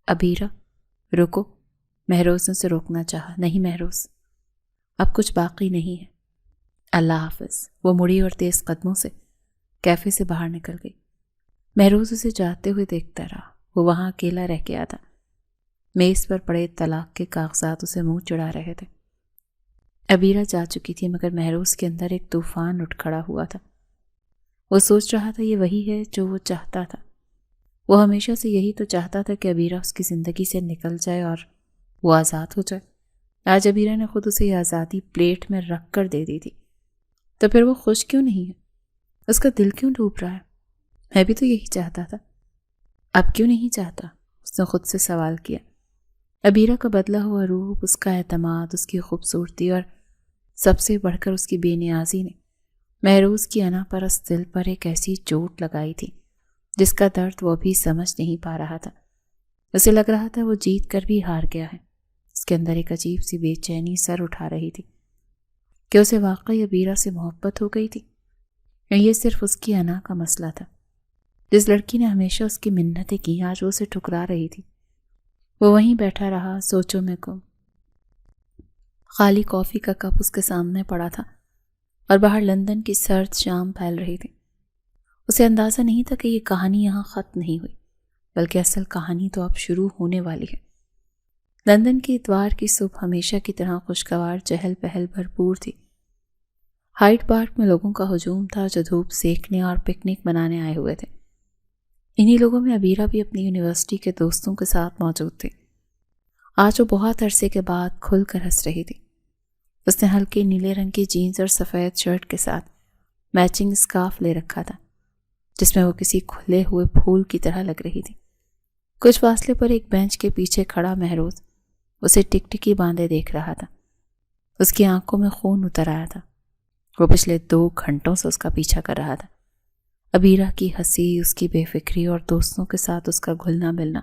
عبیرہ رکو، مہروز نے اسے روکنا چاہا۔ نہیں مہروز، اب کچھ باقی نہیں ہے۔ اللہ حافظ۔ وہ مڑی اور تیز قدموں سے کیفے سے باہر نکل گئی۔ مہروز اسے جاتے ہوئے دیکھتا رہا۔ وہ وہاں اکیلا رہ گیا تھا۔ میز پر پڑے طلاق کے کاغذات اسے منہ چڑھا رہے تھے۔ عبیرہ جا چکی تھی، مگر مہروز کے اندر ایک طوفان اٹھ کھڑا ہوا تھا۔ وہ سوچ رہا تھا یہ وہی ہے جو وہ چاہتا تھا۔ وہ ہمیشہ سے یہی تو چاہتا تھا کہ عبیرہ اس کی زندگی سے نکل جائے اور وہ آزاد ہو جائے۔ آج عبیرہ نے خود اسے یہ آزادی پلیٹ میں رکھ کر دے دی تھی، تو پھر وہ خوش کیوں نہیں ہے؟ اس کا دل کیوں ڈوب رہا ہے؟ میں بھی تو یہی چاہتا تھا، اب کیوں نہیں چاہتا؟ اس نے خود سے سوال کیا۔ عبیرہ کا بدلا ہوا روپ، اس کا اعتماد، اس کی خوبصورتی اور سب سے بڑھ کر اس کی بے نیازی نے مہروز کی انا پرست دل پر ایک ایسی چوٹ لگائی تھی جس کا درد وہ ابھی سمجھ نہیں پا رہا تھا۔ اسے لگ رہا تھا وہ جیت کر بھی ہار گیا ہے۔ اس کے اندر ایک عجیب سی بے چینی سر اٹھا رہی تھی کہ اسے واقعی عبیرہ سے محبت ہو گئی تھی، یا یہ صرف اس کی انا کا مسئلہ تھا۔ جس لڑکی نے ہمیشہ اس کی منتیں کی، آج وہ اسے ٹھکرا رہی تھی۔ وہ وہیں بیٹھا رہا، سوچوں میں گم۔ خالی کافی کا کپ اس کے سامنے پڑا تھا اور باہر لندن کی سرد شام پھیل رہی تھی۔ اسے اندازہ نہیں تھا کہ یہ کہانی یہاں ختم نہیں ہوئی، بلکہ اصل کہانی تو اب شروع ہونے والی ہے۔ لندن کی اتوار کی صبح ہمیشہ کی طرح خوشگوار، چہل پہل بھرپور تھی۔ ہائیڈ پارک میں لوگوں کا ہجوم تھا جو دھوپ سیکنے اور پکنک منانے آئے ہوئے تھے۔ انہی لوگوں میں عبیرہ بھی اپنی یونیورسٹی کے دوستوں کے ساتھ موجود تھی۔ آج وہ بہت عرصے کے بعد کھل کر ہنس رہی تھی۔ اس نے ہلکے نیلے رنگ کی جینز اور سفید شرٹ کے ساتھ میچنگ اسکارف لے رکھا تھا، جس میں وہ کسی کھلے ہوئے پھول کی طرح لگ رہی تھی۔ کچھ فاصلے پر ایک بینچ کے پیچھے کھڑا مہروز اسے ٹکٹکی باندھے دیکھ رہا تھا۔ اس کی آنکھوں میں خون اتر آیا تھا۔ وہ پچھلے 2 گھنٹوں سے اس کا پیچھا کر رہا تھا۔ عبیرہ کی ہنسی، اس کی بے فکری اور دوستوں کے ساتھ اس کا گھلنا ملنا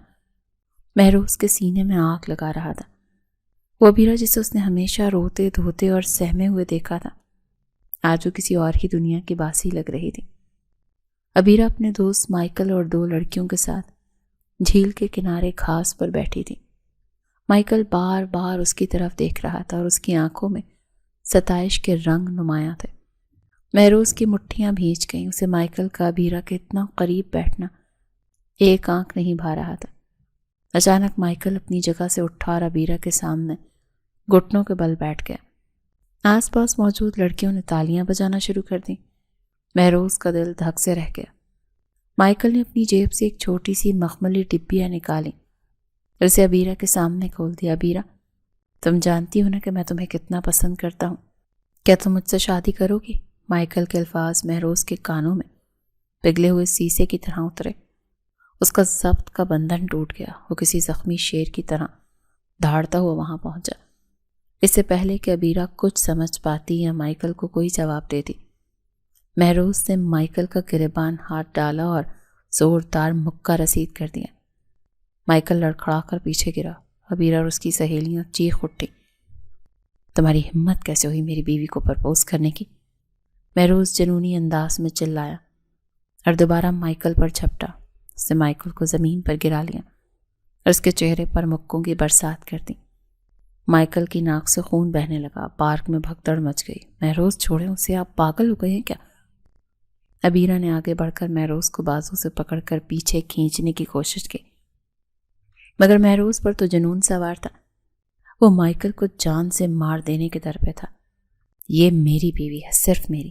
مہروز کے سینے میں آگ لگا رہا تھا۔ وہ عبیرہ جسے اس نے ہمیشہ روتے دھوتے اور سہمے ہوئے دیکھا تھا، آج وہ کسی اور ہی دنیا کی باسی لگ رہی تھی۔ عبیرہ اپنے دوست مائیکل اور 2 لڑکیوں کے ساتھ جھیل کے کنارے گھاس پر بیٹھی تھی۔ مائیکل بار بار اس کی طرف دیکھ رہا تھا اور اس کی آنکھوں میں ستائش کے رنگ نمایاں تھے۔ مہروز کی مٹھیاں بھیج گئیں۔ اسے مائیکل کا عبیرہ کے اتنا قریب بیٹھنا ایک آنکھ نہیں بھا رہا تھا۔ اچانک مائیکل اپنی جگہ سے اٹھا اور عبیرہ کے سامنے گھٹنوں کے بل بیٹھ گیا۔ آس پاس موجود لڑکیوں نے تالیاں بجانا شروع کر دیں۔ مہروز کا دل دھک سے رہ گیا۔ مائیکل نے اپنی جیب سے ایک چھوٹی سی مخملی ڈبیاں نکالی اور اسے عبیرہ کے سامنے کھول دیا۔ عبیرہ، تم جانتی ہو نا کہ میں تمہیں کتنا پسند کرتا ہوں، کیا تم مجھ سے شادی کرو گی؟ مائیکل کے الفاظ مہروز کے کانوں میں پگھلے ہوئے سیسے کی طرح اترے۔ اس کا ضبط کا بندھن ٹوٹ گیا۔ وہ کسی زخمی شیر کی طرح دھاڑتا ہوا وہاں پہنچا۔ اس سے پہلے کہ عبیرہ کچھ سمجھ پاتی یا مائیکل کو کوئی جواب دیتی، مہروز نے مائیکل کا گریبان ہاتھ ڈالا اور زوردار مکہ رسید کر دیا۔ مائیکل لڑکھڑا کر پیچھے گرا۔ عبیرہ اور اس کی سہیلیاں چیخ اٹھی۔ تمہاری ہمت کیسے ہوئی میری بیوی کو پرپوز کرنے کی؟ مہروز جنونی انداز میں چلایا۔ اور دوبارہ مائیکل پر جھپٹا۔ اس نے مائیکل کو زمین پر گرا لیا اور اس کے چہرے پر مکوں کی برسات کر دی۔ مائیکل کی ناک سے خون بہنے لگا۔ پارک میں بھگدڑ مچ گئی۔ مہروز چھوڑیں اسے، آپ پاگل ہو گئے ہیں کیا؟ ابیرہ نے آگے بڑھ کر مہروز کو بازو سے پکڑ کر پیچھے کھینچنے کی کوشش کی، مگر مہروز پر تو جنون سوار تھا۔ وہ مائیکل کو جان سے مار دینے کے در پہ تھا۔ یہ میری بیوی ہے، صرف میری،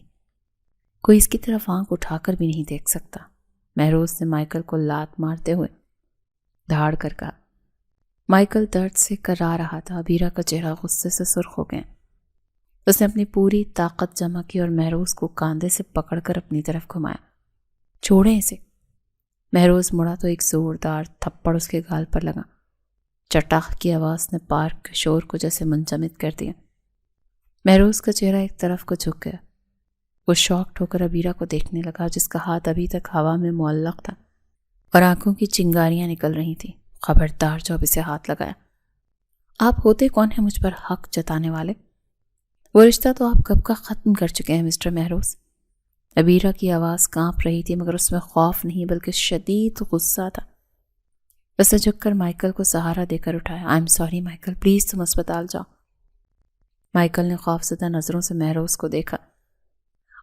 کوئی اس کی طرف آنکھ اٹھا کر بھی نہیں دیکھ سکتا۔ مہروز نے مائیکل کو لات مارتے ہوئے دھاڑ کر کہا۔ مائیکل درد سے کرا رہا تھا۔ ابیرہ کا چہرہ غصے سے سرخ ہو گیا۔ اس نے اپنی پوری طاقت جمع کی اور مہروز کو کاندھے سے پکڑ کر اپنی طرف گھمایا۔ چھوڑیں اسے۔ مہروز مڑا تو ایک زوردار تھپڑ اس کے گال پر لگا۔ چٹاخ کی آواز نے پارک کے شور کو جیسے منجمد کر دیا۔ مہروز کا چہرہ ایک طرف کو جھک گیا۔ وہ شاکڈ ہو کر ابیرہ کو دیکھنے لگا، جس کا ہاتھ ابھی تک ہوا میں معلق تھا اور آنکھوں کی چنگاریاں نکل رہی تھیں۔ خبردار جو اب اسے ہاتھ لگایا۔ آپ ہوتے کون ہیں مجھ پر حق جتانے والے؟ وہ رشتہ تو آپ کب کا ختم کر چکے ہیں مسٹر مہروز۔ ابیرہ کی آواز کانپ رہی تھی، مگر اس میں خوف نہیں بلکہ شدید غصہ تھا۔ اس نے جھک کر مائیکل کو سہارا دے کر اٹھایا۔ I am sorry Michael, please تم اسپتال جاؤ۔ مائیکل نے خوفزدہ نظروں سے مہروز کو دیکھا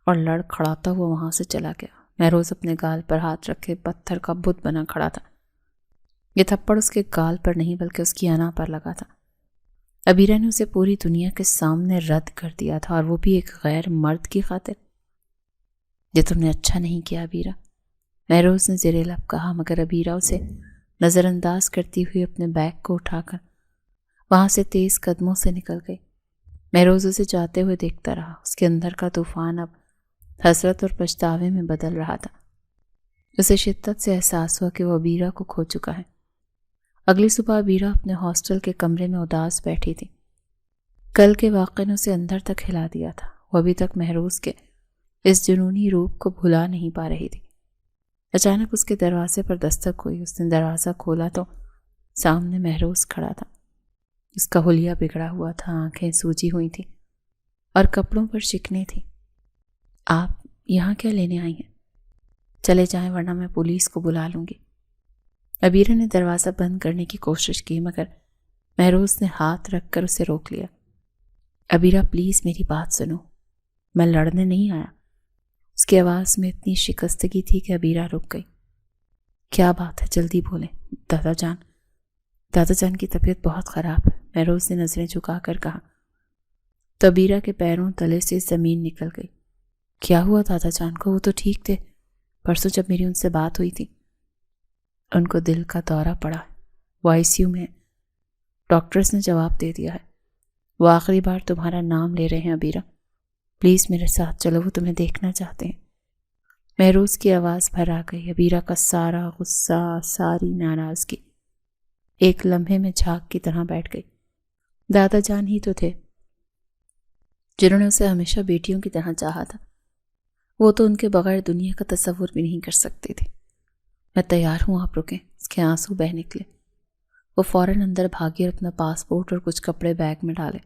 اور لڑ کھڑاتا ہوا وہاں سے چلا گیا۔ مہروز اپنے گال پر ہاتھ رکھے پتھر کا بت بنا کھڑا تھا۔ یہ تھپڑ اس کے گال پر نہیں بلکہ اس کی انا پر لگا تھا۔ ابیرہ نے اسے پوری دنیا کے سامنے رد کر دیا تھا، اور وہ بھی ایک غیر مرد کی خاطر۔ یہ تم نے اچھا نہیں کیا ابیرہ، مہروز نے زیر لب کہا، مگر ابیرہ اسے نظر انداز کرتی ہوئی اپنے بیگ کو اٹھا کر وہاں سے تیز قدموں سے نکل گئی۔ مہروز اسے جاتے ہوئے دیکھتا رہا۔ اس کے اندر کا طوفان اب حسرت اور پچھتاوے میں بدل رہا تھا۔ اسے شدت سے احساس ہوا کہ وہ ابیرہ کو کھو چکا ہے۔ اگلی صبح ابیرہ اپنے ہاسٹل کے کمرے میں اداس بیٹھی تھی۔ کل کے واقعے نے اسے اندر تک ہلا دیا تھا۔ وہ ابھی تک مہروز کے اس جنونی روپ کو بھلا نہیں پا رہی تھی۔ اچانک اس کے دروازے پر دستک ہوئی۔ اس نے دروازہ کھولا تو سامنے مہروز کھڑا تھا۔ اس کا حلیہ بگڑا ہوا تھا، آنکھیں سوجی ہوئی تھیں اور کپڑوں پر شکنیں تھیں۔ آپ یہاں کیا لینے آئی ہیں؟ چلے جائیں ورنہ میں پولیس کو بلا لوں گی۔ ابیرہ نے دروازہ بند کرنے کی کوشش کی، مگر مہروز نے ہاتھ رکھ کر اسے روک لیا۔ ابیرہ پلیز میری بات سنو، میں لڑنے نہیں آیا۔ اس کی آواز میں اتنی شکستگی تھی کہ ابیرہ رک گئی۔ کیا بات ہے، جلدی بولیں۔ دادا جان کی طبیعت بہت خراب ہے، مہروز نے نظریں جھکا کر کہا۔ تو ابیرہ کے پیروں تلے سے زمین نکل گئی۔ کیا ہوا دادا جان کو؟ وہ تو ٹھیک تھے، پرسوں جب میری ان سے بات ہوئی تھی۔ ان کو دل کا دورہ پڑا، وہ ICU میں، ڈاکٹرز نے جواب دے دیا ہے۔ وہ آخری بار تمہارا نام لے رہے ہیں ابیرہ، پلیز میرے ساتھ چلو، وہ تمہیں دیکھنا چاہتے ہیں۔ مہروز کی آواز بھر آ گئی۔ ابیرہ کا سارا غصہ، ساری ناراضگی ایک لمحے میں جھاگ کی طرح بیٹھ گئی۔ دادا جان ہی تو تھے جنہوں نے اسے ہمیشہ بیٹیوں کی طرح چاہا تھا۔ وہ تو ان کے بغیر دنیا کا تصور بھی نہیں کر سکتے تھے۔ میں تیار ہوں، آپ رکیں۔ اس کے آنسو بہہ نکلے۔ وہ فوراً اندر بھاگی اور اپنا پاسپورٹ اور کچھ کپڑے بیگ میں ڈالے۔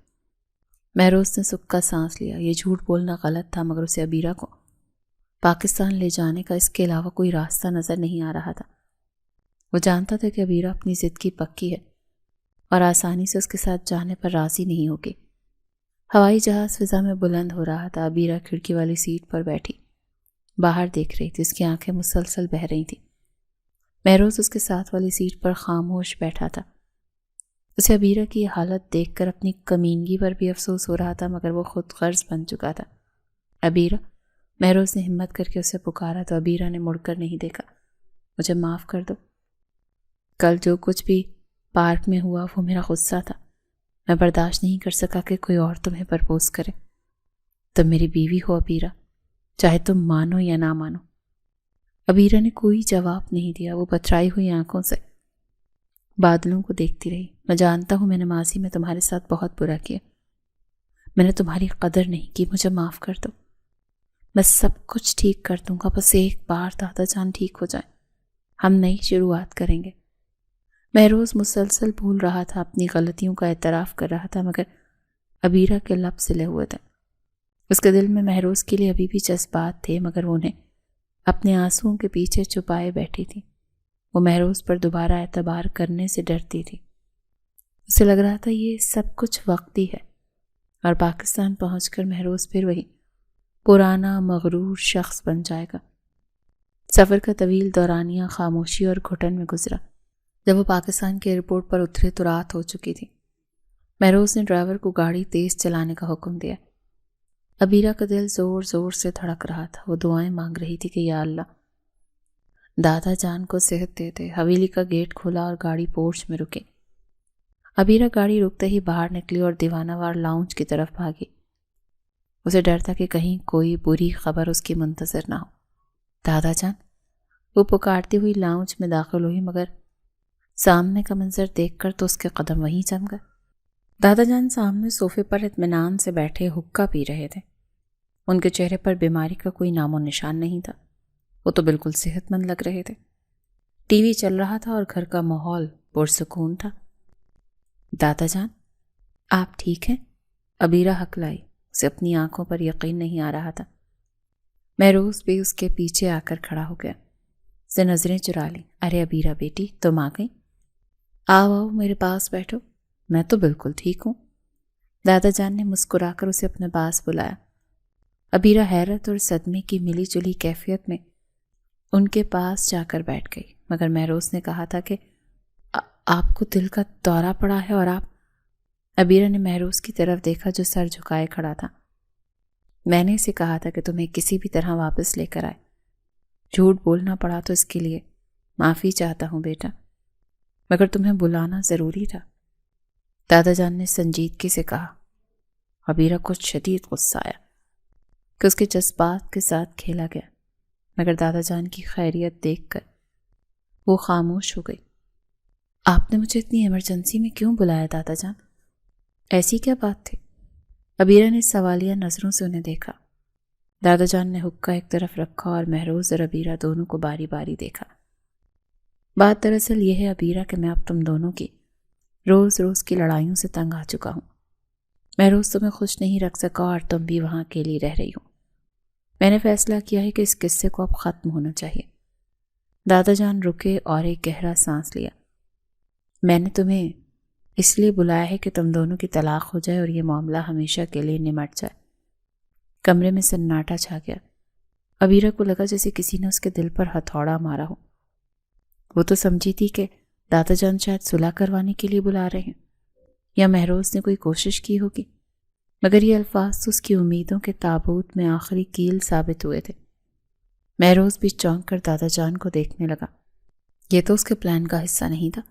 مہروز نے سکا سانس لیا۔ یہ جھوٹ بولنا غلط تھا، مگر اسے ابیرہ کو پاکستان لے جانے کا اس کے علاوہ کوئی راستہ نظر نہیں آ رہا تھا۔ وہ جانتا تھا کہ ابیرہ اپنی ضد کی پکی ہے اور آسانی سے اس کے ساتھ جانے پر راضی نہیں ہوگی۔ ہوائی جہاز فضا میں بلند ہو رہا تھا۔ ابیرہ کھڑکی والی سیٹ پر بیٹھی باہر دیکھ رہی تھی۔ اس کی آنکھیں مسلسل بہہ رہی تھیں۔ مہروز اس کے ساتھ والی سیٹ پر خاموش بیٹھا تھا۔ اسے ابیرہ کی حالت دیکھ کر اپنی کمینگی پر بھی افسوس ہو رہا تھا، مگر وہ خود غرض بن چکا تھا۔ ابیرہ، مہروز نے ہمت کر کے اسے پکارا تو ابیرہ نے مڑ کر نہیں دیکھا۔ مجھے معاف کر دو، کل جو کچھ بھی پارک میں ہوا وہ میرا غصہ تھا۔ میں برداشت نہیں کر سکا کہ کوئی اور تمہیں پرپوز کرے۔ تم میری بیوی ہو ابیرہ، چاہے تم مانو یا نہ مانو۔ ابیرہ نے کوئی جواب نہیں دیا۔ وہ بترائی ہوئی آنکھوں سے بادلوں کو دیکھتی رہی۔ میں جانتا ہوں میں نے ماضی میں تمہارے ساتھ بہت برا کیا، میں نے تمہاری قدر نہیں کی، مجھے معاف کر دو۔ میں سب کچھ ٹھیک کر دوں گا، بس ایک بار دادا جان ٹھیک ہو جائیں، ہم نئی شروعات کریں گے۔ مہروز مسلسل بھول رہا تھا، اپنی غلطیوں کا اعتراف کر رہا تھا، مگر ابیرہ کے لب سلے ہوئے تھے۔ اس کے دل میں مہروز کے لیے ابھی بھی جذبات تھے، مگر وہ انہیں اپنے آنسوؤں کے پیچھے چھپائے بیٹھی تھی۔ وہ مہروز پر دوبارہ اعتبار کرنے سے ڈرتی تھی۔ اسے لگ رہا تھا یہ سب کچھ وقتی ہے اور پاکستان پہنچ کر مہروز پھر وہی پرانا مغرور شخص بن جائے گا۔ سفر کا طویل دورانیہ خاموشی اور گھٹن میں گزرا۔ جب وہ پاکستان کے ایئرپورٹ پر اترے تو رات ہو چکی تھی۔ مہروز نے ڈرائیور کو گاڑی تیز چلانے کا حکم دیا۔ عبیرہ کا دل زور زور سے دھڑک رہا تھا۔ وہ دعائیں مانگ رہی تھی کہ یا اللہ دادا جان کو صحت دے دے۔ حویلی کا گیٹ کھولا اور گاڑی پورچ میں رکی۔ عبیرہ گاڑی رکتے ہی باہر نکلی اور دیوانہ وار لاؤنج کی طرف بھاگی۔ اسے ڈر تھا کہ کہیں کوئی بری خبر اس کی منتظر نہ ہو۔ دادا جان، وہ پکارتی ہوئی لاؤنج میں داخل ہوئی، مگر سامنے کا منظر دیکھ کر تو اس کے قدم وہیں جم گئے۔ دادا جان سامنے صوفے پر اطمینان سے بیٹھے حقہ پی رہے تھے۔ ان کے چہرے پر بیماری کا کوئی نام و نشان نہیں تھا۔ وہ تو بالکل صحت مند لگ رہے تھے۔ ٹی وی چل رہا تھا اور گھر کا ماحول پرسکون تھا۔ دادا جان، آپ ٹھیک ہیں؟ عبیرہ ہکلائی۔ اسے اپنی آنکھوں پر یقین نہیں آ رہا تھا۔ مہروز بھی اس کے پیچھے آ کر کھڑا ہو گیا۔ اسے نظریں چرا لیں۔ ارے عبیرہ بیٹی، تم آ گئی؟ آؤ آؤ میرے پاس بیٹھو، میں تو بالکل ٹھیک ہوں۔ دادا جان نے مسکرا کر اسے اپنے پاس بلایا۔ عبیرہ حیرت اور صدمے کی ملی جلی کیفیت میں ان کے پاس جا کر بیٹھ گئی، مگر مہروز نے کہا تھا کہ آپ کو دل کا دورہ پڑا ہے اور آپ۔ عبیرہ نے مہروز کی طرف دیکھا جو سر جھکائے کھڑا تھا۔ میں نے اسے کہا تھا کہ تمہیں کسی بھی طرح واپس لے کر آئے۔ جھوٹ بولنا پڑا تو اس کے لیے معافی چاہتا ہوں بیٹا، مگر تمہیں بلانا ضروری تھا، دادا جان نے سنجیدگی سے کہا۔ عبیرہ کو شدید غصہ آیا کہ اس کے جذبات کے ساتھ کھیلا گیا، مگر دادا جان کی خیریت دیکھ کر وہ خاموش ہو گئی۔ آپ نے مجھے اتنی ایمرجنسی میں کیوں بلایا دادا جان؟ ایسی کیا بات تھی؟ عبیرہ نے سوالیہ نظروں سے انہیں دیکھا۔ دادا جان نے حقہ ایک طرف رکھا اور مہروز اور عبیرہ دونوں کو باری باری دیکھا۔ بات دراصل یہ ہے عبیرہ کہ میں اب تم دونوں کی روز روز کی لڑائیوں سے تنگ آ چکا ہوں۔ مہروز تمہیں خوش نہیں رکھ سکا اور تم بھی وہاں اکیلی رہ رہی ہو۔ میں نے فیصلہ کیا ہے کہ اس قصے کو اب ختم ہونا چاہیے۔ دادا جان رکے اور ایک گہرا سانس لیا۔ میں نے تمہیں اس لیے بلایا ہے کہ تم دونوں کی طلاق ہو جائے اور یہ معاملہ ہمیشہ کے لیے نمٹ جائے۔ کمرے میں سناٹا چھا گیا۔ عبیرہ کو لگا جیسے کسی نے اس کے دل پر ہتھوڑا مارا ہو۔ وہ تو سمجھی تھی کہ دادا جان شاید صلح کروانے کے لیے بلا رہے ہیں یا مہروز نے کوئی کوشش کی ہوگی، مگر یہ الفاظ تو اس کی امیدوں کے تابوت میں آخری کیل ثابت ہوئے تھے۔ مہروز بھی چونک کر دادا جان کو دیکھنے لگا۔ یہ تو اس کے پلان کا حصہ نہیں تھا۔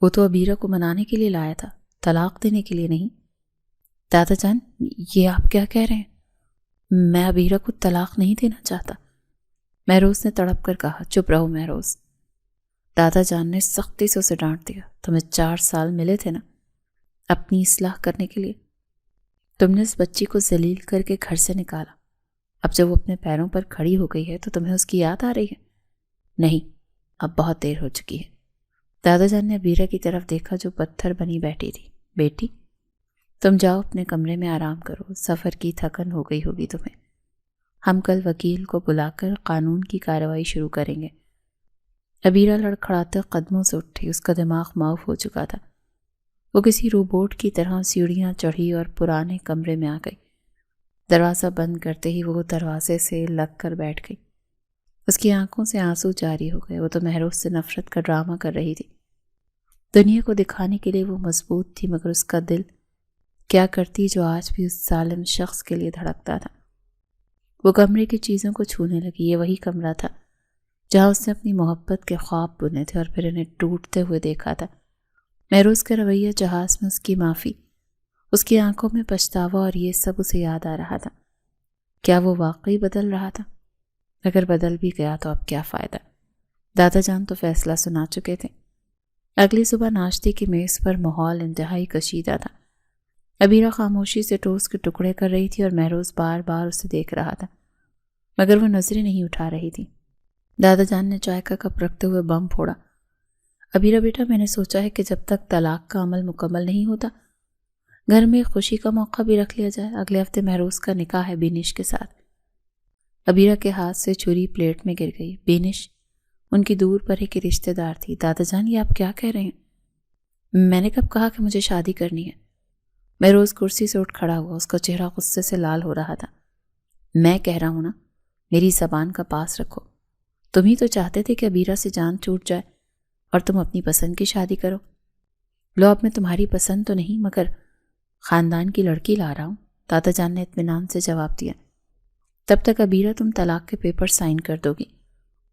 وہ تو عبیرہ کو منانے کے لیے لایا تھا، طلاق دینے کے لیے نہیں۔ دادا جان، یہ آپ کیا کہہ رہے ہیں؟ میں عبیرہ کو طلاق نہیں دینا چاہتا، مہروز نے تڑپ کر کہا۔ چپ رہو مہروز، دادا جان نے سختی سے اسے ڈانٹ دیا۔ تمہیں 4 سال ملے تھے نا اپنی اصلاح کرنے کے لیے۔ تم نے اس بچی کو ذلیل کر کے گھر سے نکالا۔ اب جب وہ اپنے پیروں پر کھڑی ہو گئی ہے تو تمہیں اس کی یاد آ رہی ہے؟ نہیں، اب بہت دیر ہو چکی ہے۔ دادا جان نے عبیرہ کی طرف دیکھا جو پتھر بنی بیٹھی تھی۔ بیٹی، تم جاؤ اپنے کمرے میں آرام کرو، سفر کی تھکن ہو گئی ہوگی تمہیں۔ ہم کل وکیل کو بلا کر قانون کی کارروائی شروع کریں گے۔ عبیرہ لڑکھڑاتے قدموں سے اٹھی۔ اس کا دماغ معاف ہو چکا تھا۔ وہ کسی روبوٹ کی طرح سیڑھیاں چڑھی اور پرانے کمرے میں آ گئی۔ دروازہ بند کرتے ہی وہ دروازے سے لگ کر بیٹھ گئی۔ اس کی آنکھوں سے آنسو جاری ہو گئے۔ وہ تو مہروز سے نفرت کا ڈرامہ کر رہی تھی۔ دنیا کو دکھانے کے لیے وہ مضبوط تھی، مگر اس کا دل کیا کرتی جو آج بھی اس ظالم شخص کے لیے دھڑکتا تھا۔ وہ کمرے کی چیزوں کو چھونے لگی۔ یہ وہی کمرہ تھا جہاں اس نے اپنی محبت کے خواب بنے تھے اور پھر انہیں ٹوٹتے ہوئے دیکھا تھا۔ مہروز کا رویہ، جہاز میں اس کی معافی، اس کی آنکھوں میں پچھتاوا، اور یہ سب اسے یاد آ رہا تھا۔ کیا وہ واقعی بدل رہا تھا؟ اگر بدل بھی گیا تو اب کیا فائدہ؟ دادا جان تو فیصلہ سنا چکے تھے۔ اگلی صبح ناشتے کی میز پر ماحول انتہائی کشیدہ تھا۔ عبیرہ خاموشی سے ٹوسٹ کے ٹکڑے کر رہی تھی اور مہروز بار بار اسے دیکھ رہا تھا، مگر وہ نظریں نہیں اٹھا رہی تھی۔ دادا جان نے چائے کا کپ رکھتے ہوئے بم پھوڑا۔ عبیرہ بیٹا، میں نے سوچا ہے کہ جب تک طلاق کا عمل مکمل نہیں ہوتا گھر میں خوشی کا موقع بھی رکھ لیا جائے۔ اگلے ہفتے مہروز کا نکاح ہے بینش کے ساتھ۔ ابیرہ کے ہاتھ سے چھری پلیٹ میں گر گئی۔ بینش ان کی دور پرے کی رشتہ دار تھی۔ دادا جان یہ آپ کیا کہہ رہے ہیں؟ میں نے کب کہا کہ مجھے شادی کرنی ہے؟ مہروز کرسی سے اٹھ کھڑا ہوا، اس کا چہرہ غصے سے لال ہو رہا تھا۔ میں کہہ رہا ہوں نا، میری زبان کا پاس رکھو۔ تم ہی تو چاہتے تھے کہ ابیرہ سے جان چھوٹ جائے اور تم اپنی پسند کی شادی کرو۔ لو اب میں تمہاری پسند تو نہیں مگر خاندان کی لڑکی لا رہا ہوں، دادا جان نے اطمینان سے جواب دیا۔ تب تک ابیرہ تم طلاق کے پیپر سائن کر دو گی۔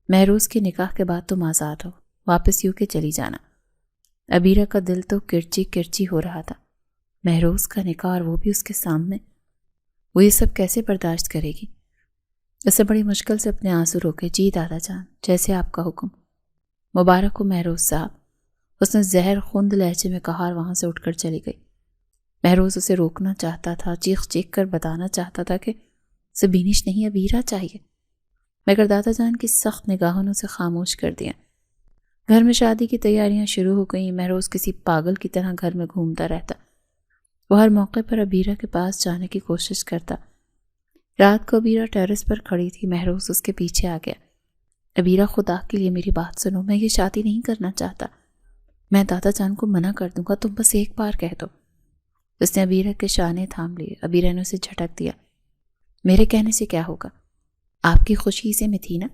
مہروز کے نکاح کے بعد تم آزاد ہو، واپس یو کے چلی جانا۔ ابیرہ کا دل تو کرچی کرچی ہو رہا تھا۔ مہروز کا نکاح اور وہ بھی اس کے سامنے، وہ یہ سب کیسے برداشت کرے گی؟ اسے بڑی مشکل سے اپنے آنسو روکے۔ جی دادا جان، جیسے آپ کا حکم۔ مبارک ہو مہروز صاحب، اس نے زہر خوند لہجے میں کہا اور وہاں سے اٹھ کر چلی گئی۔ مہروز اسے روکنا چاہتا تھا، چیخ چیخ کر بتانا چاہتا تھا کہ اسے بینش نہیں ابیرہ چاہیے، مگر دادا جان کی سخت نگاہوں نے اسے خاموش کر دیا۔ گھر میں شادی کی تیاریاں شروع ہو گئیں۔ مہروز کسی پاگل کی طرح گھر میں گھومتا رہتا، وہ ہر موقع پر ابیرہ کے پاس جانے کی کوشش کرتا۔ رات کو ابیرہ ٹیرس پر کھڑی تھی، مہروز اس کے پیچھے آ گیا۔ ابیرہ خدا کے لیے میری بات سنو، میں یہ شادی نہیں کرنا چاہتا، میں دادا جان کو منع کر دوں گا، تم بس ایک بار کہہ دو۔ اس نے ابیرہ کے شانے تھام لیے۔ ابیرہ نے اسے جھٹک دیا۔ میرے کہنے سے کیا ہوگا؟ آپ کی خوشی اسی میں تھی نا،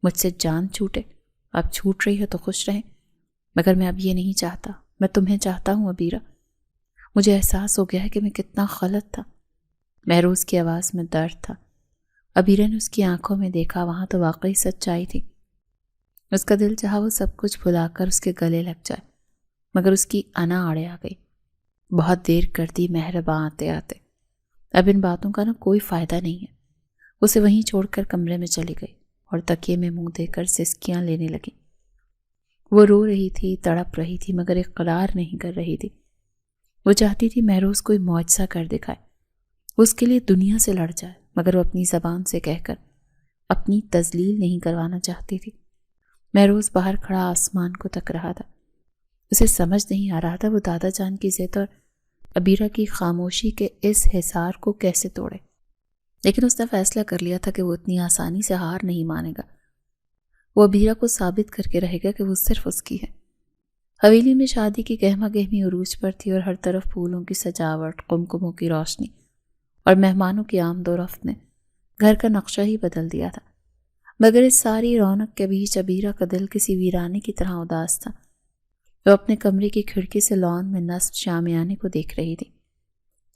مجھ سے جان چھوٹے، اب چھوٹ رہی ہے تو خوش رہیں، مگر میں اب یہ نہیں چاہتا، میں تمہیں چاہتا ہوں ابیرہ۔ مجھے احساس ہو گیا ہے کہ میں کتنا غلط تھا۔ مہروز کی آواز میں درد تھا۔ ابیرہ نے اس کی آنکھوں میں دیکھا، وہاں تو واقعی سچائی تھی۔ اس کا دل چاہا وہ سب کچھ بھلا کر اس کے گلے لگ جائے، مگر اس کی انا آڑے آ گئی۔ بہت دیر کر دی مہرباں آتے آتے، اب ان باتوں کا کوئی فائدہ نہیں ہے۔ اسے وہیں چھوڑ کر کمرے میں چلی گئی اور تکیے میں منہ دے کر سسکیاں لینے لگی۔ وہ رو رہی تھی، تڑپ رہی تھی، مگر اقرار نہیں کر رہی تھی۔ وہ چاہتی تھی مہروز کوئی معجزہ کر دکھائے، اس کے لیے دنیا سے لڑ جائے، مگر وہ اپنی زبان سے کہہ کر اپنی تذلیل نہیں کروانا چاہتی تھی۔ مہروز باہر کھڑا آسمان کو تک رہا تھا۔ اسے سمجھ نہیں آ رہا تھا وہ دادا جان کی ضد اور ابیرہ کی خاموشی کے اس حصار کو کیسے توڑے، لیکن اس نے فیصلہ کر لیا تھا کہ وہ اتنی آسانی سے ہار نہیں مانے گا۔ وہ ابیرہ کو ثابت کر کے رہے گا کہ وہ صرف اس کی ہے۔ حویلی میں شادی کی گہما گہمی عروج پر تھی اور ہر طرف پھولوں کی سجاوٹ، قمقموں کی روشنی اور مہمانوں کی آمد و رفت نے گھر کا نقشہ ہی بدل دیا تھا، مگر اس ساری رونق کے بیچ ابیرہ کا دل کسی ویرانے کی طرح اداس تھا۔ وہ اپنے کمرے کی کھڑکی سے لان میں نصب شامیانے کو دیکھ رہی تھی،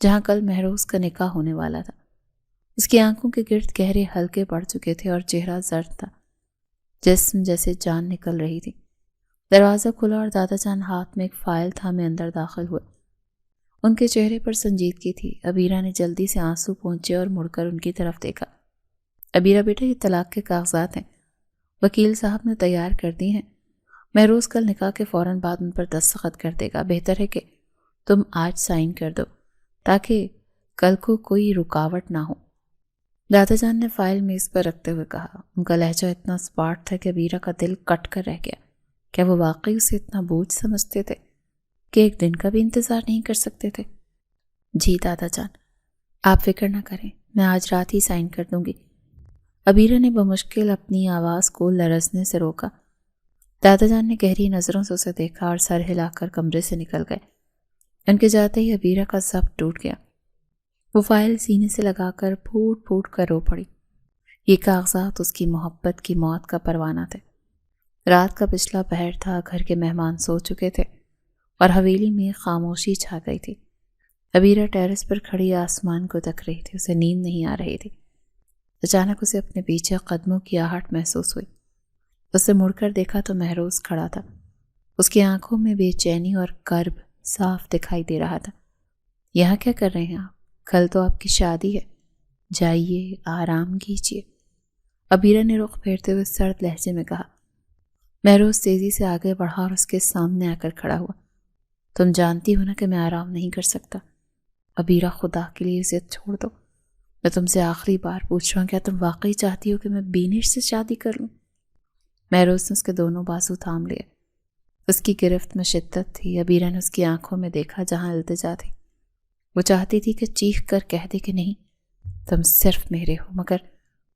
جہاں کل مہروز کا نکاح ہونے والا تھا۔ اس کی آنکھوں کے گرد گہرے حلقے پڑ چکے تھے اور چہرہ زرد تھا، جسم جیسے جان نکل رہی تھی۔ دروازہ کھلا اور دادا جان ہاتھ میں ایک فائل تھامے اندر داخل ہوئے۔ ان کے چہرے پر سنجیدگی تھی۔ ابیرہ نے جلدی سے آنسو پونچھے اور مڑ کر ان کی طرف دیکھا۔ ابیرہ بیٹا، یہ طلاق کے کاغذات ہیں، وکیل صاحب نے تیار کر دی ہیں۔ مہروز کل نکاح کے فوراً بعد ان پر دستخط کر دے گا، بہتر ہے کہ تم آج سائن کر دو تاکہ کل کو کوئی رکاوٹ نہ ہو۔ دادا جان نے فائل میز پر رکھتے ہوئے کہا۔ ان کا لہجہ اتنا اسپاٹ تھا کہ ابیرہ کا دل کٹ کر رہ گیا۔ کیا وہ واقعی اسے اتنا بوجھ سمجھتے تھے کہ ایک دن کا بھی انتظار نہیں کر سکتے تھے؟ جی دادا جان، آپ فکر نہ کریں، میں آج رات ہی سائن کر دوں گی۔ ابیرہ نے بمشکل اپنی آواز کو لرزنے سے روکا۔ دادا جان نے گہری نظروں سے اسے دیکھا اور سر ہلا کر کمرے سے نکل گئے۔ ان کے جاتے ہی ابیرہ کا ضبط ٹوٹ گیا۔ وہ فائل سینے سے لگا کر پھوٹ پھوٹ کر رو پڑی۔ یہ کاغذات اس کی محبت کی موت کا پروانہ تھے۔ رات کا پچھلا پہر تھا، گھر کے مہمان سو چکے تھے اور حویلی میں خاموشی چھا گئی تھی۔ ابیرہ ٹیرس پر کھڑی آسمان کو تک رہی تھی، اسے نیند نہیں آ رہی تھی۔ اچانک اسے اپنے پیچھے قدموں کی آہٹ محسوس ہوئی۔ اسے مڑ کر دیکھا تو مہروز کھڑا تھا۔ اس کی آنکھوں میں بے چینی اور کرب صاف دکھائی دے رہا تھا۔ یہاں کیا کر رہے ہیں آپ؟ کل تو آپ کی شادی ہے، جائیے آرام کیجیے، ابیرہ نے رخ پھیرتے ہوئے سرد لہجے میں کہا۔ مہروز تیزی سے آگے بڑھا اور اس کے سامنے آ کر کھڑا ہوا۔ تم جانتی ہو نا کہ میں آرام نہیں کر سکتا۔ ابیرہ خدا کے لیے اسے چھوڑ دو، میں تم سے آخری بار پوچھ رہا ہوں، کیا تم واقعی چاہتی ہو کہ میں بینش سے شادی کر لوں؟ مہروز نے اس کے دونوں بازو تھام لیے۔ اس کی گرفت میں شدت تھی۔ ابیرہ نے اس کی آنکھوں میں دیکھا جہاں التجا تھی۔ وہ چاہتی تھی کہ چیخ کر کہہ دے کہ نہیں، تم صرف میرے ہو، مگر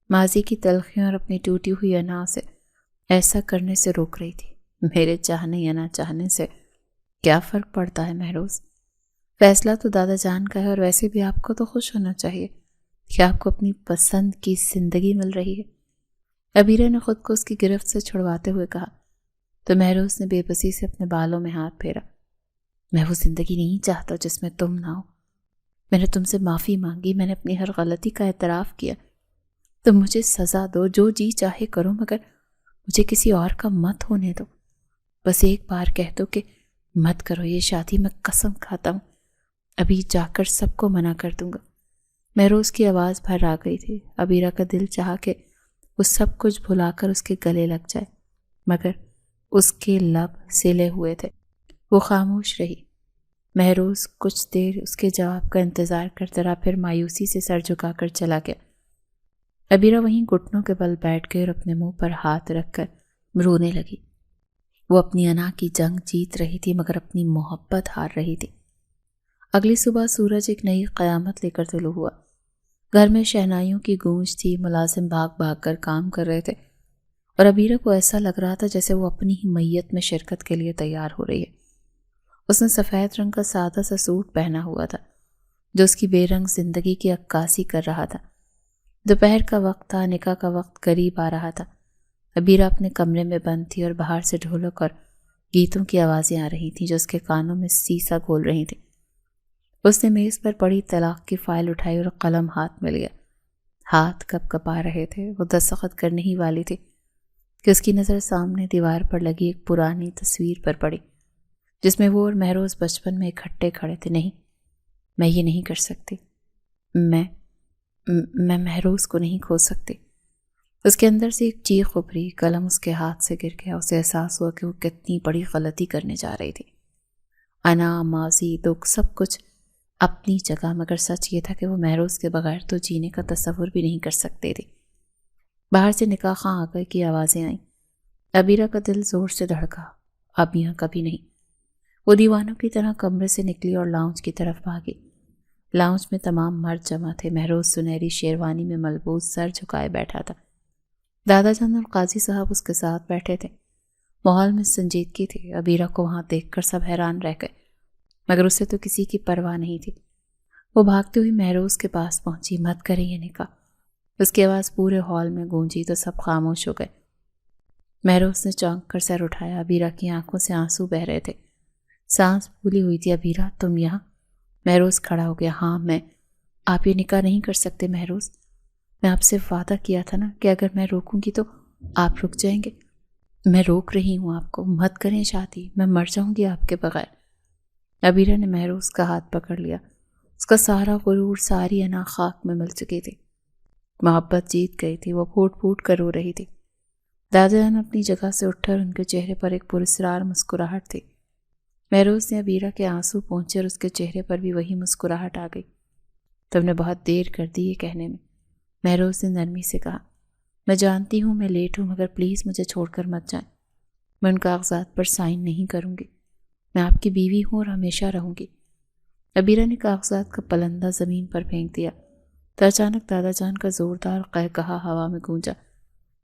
ماضی کی تلخیوں اور اپنی ٹوٹی ہوئی انا سے ایسا کرنے سے روک رہی تھی۔ میرے چاہنے یا نہ چاہنے سے کیا فرق پڑتا ہے مہروز؟ فیصلہ تو دادا جان کا ہے، اور ویسے بھی آپ کو تو خوش ہونا چاہیے کہ آپ کو اپنی پسند کی زندگی مل رہی ہے۔ عبیرہ نے خود کو اس کی گرفت سے چھڑواتے ہوئے کہا تو مہروز نے بے بسی سے اپنے بالوں میں ہاتھ پھیرا۔ میں وہ زندگی نہیں چاہتا جس میں تم نہ ہو۔ میں نے تم سے معافی مانگی، میں نے اپنی ہر غلطی کا اعتراف کیا۔ تم مجھے سزا دو، جو جی چاہے کرو، مگر مجھے کسی اور کا مت ہونے دو۔ بس ایک بار کہہ دو کہ مت کرو یہ شادی، میں قسم کھاتا ہوں ابھی جا کر سب کو منع کر دوں گا۔ مہروز کی آواز بھر آ گئی تھی۔ عبیرہ کا دل چاہا کہ وہ سب کچھ بھلا کر اس کے گلے لگ جائے، مگر اس کے لب سلے ہوئے تھے۔ وہ خاموش رہی۔ مہروز کچھ دیر اس کے جواب کا انتظار کرتا رہا، پھر مایوسی سے سر جھکا کر چلا گیا۔ عبیرہ وہیں گھٹنوں کے بل بیٹھ گئی اور اپنے منہ پر ہاتھ رکھ کر رونے لگی۔ وہ اپنی انا کی جنگ جیت رہی تھی، مگر اپنی محبت ہار رہی تھی۔ اگلی صبح سورج ایک نئی قیامت لے کر طلوع ہوا۔ گھر میں شہنائیوں کی گونج تھی، ملازم بھاگ بھاگ کر کام کر رہے تھے، اور عبیرہ کو ایسا لگ رہا تھا جیسے وہ اپنی ہی میت میں شرکت کے لیے تیار ہو رہی ہے۔ اس نے سفید رنگ کا سادہ سا سوٹ پہنا ہوا تھا جو اس کی بے رنگ زندگی کی عکاسی کر رہا تھا۔ دوپہر کا وقت تھا، نکاح کا وقت قریب آ رہا تھا۔ عبیرہ اپنے کمرے میں بند تھی اور باہر سے ڈھولک اور گیتوں کی آوازیں آ رہی تھیں جو اس کے کانوں میں سیسا گھول رہی تھیں۔ اس نے میز پر پڑی طلاق کی فائل اٹھائی اور قلم ہاتھ میں لیا۔ ہاتھ کپ کپا رہے تھے۔ وہ دستخط کرنے ہی والی تھی کہ اس کی نظر سامنے دیوار پر لگی ایک پرانی تصویر پر پڑی جس میں وہ اور مہروز بچپن میں اکٹھے کھڑے تھے۔ نہیں، میں یہ نہیں کر سکتی۔ میں مہروز کو نہیں کھو سکتی۔ اس کے اندر سے ایک چیخ ابھری، قلم اس کے ہاتھ سے گر گیا۔ اسے احساس ہوا کہ وہ کتنی بڑی غلطی کرنے جا رہی تھی۔ انا، ماضی، دکھ، سب کچھ اپنی جگہ، مگر سچ یہ تھا کہ وہ مہروز کے بغیر تو جینے کا تصور بھی نہیں کر سکتے تھے۔ باہر سے نکاح خواں آ گئے کی آوازیں آئیں۔ عبیرہ کا دل زور سے دھڑکا۔ اب یہاں کبھی نہیں۔ وہ دیوانوں کی طرح کمرے سے نکلی اور لاؤنج کی طرف بھاگی۔ لاؤنج میں تمام مرد جمع تھے۔ مہروز سنہری شیروانی میں ملبوس سر جھکائے بیٹھا تھا۔ دادا جان اور قاضی صاحب اس کے ساتھ بیٹھے تھے۔ ماحول میں سنجیدگی تھی۔ عبیرہ کو وہاں دیکھ کر سب حیران رہ گئے، مگر اسے تو کسی کی پرواہ نہیں تھی۔ وہ بھاگتی ہوئی مہروز کے پاس پہنچی۔ مت کریں یہ نکاح۔ اس کی آواز پورے ہال میں گونجی تو سب خاموش ہو گئے۔ مہروز نے چونک کر سر اٹھایا۔ عبیرہ کی آنکھوں سے آنسو بہہ رہے تھے۔ سانس پھولی ہوئی تھی۔ عبیرہ، تم یہاں؟ مہروز کھڑا ہو گیا۔ ہاں، آپ یہ نکاح نہیں کر سکتے مہروز۔ میں آپ سے وعدہ کیا تھا نا کہ اگر میں روکوں گی تو آپ رک جائیں گے۔ میں روک رہی ہوں آپ کو۔ مت کریں شادی، میں مر جاؤں گی آپ کے بغیر۔ عبیرہ نے مہروز کا ہاتھ پکڑ لیا۔ اس کا سارا غرور، ساری انا خاک میں مل چکی تھی۔ محبت جیت گئی تھی۔ وہ پھوٹ پھوٹ کر رو رہی تھی۔ دادا جان اپنی جگہ سے اٹھ کر ان کے چہرے پر ایک پراسرار مسکراہٹ تھی۔ مہروز نے عبیرہ کے آنسو پہنچے اور اس کے چہرے پر بھی وہی مسکراہٹ آ گئی۔ تم نے بہت دیر کر دی یہ کہنے میں، مہروز نے نرمی سے کہا۔ میں جانتی ہوں میں لیٹ ہوں، مگر پلیز مجھے چھوڑ کر مت جائیں۔ میں ان کاغذات پر سائن نہیں کروں گی۔ میں آپ کی بیوی ہوں اور ہمیشہ رہوں گی۔ عبیرہ نے کاغذات کا پلندہ زمین پر پھینک دیا تو اچانک دادا جان کا زوردار قہقہا ہوا میں گونجا۔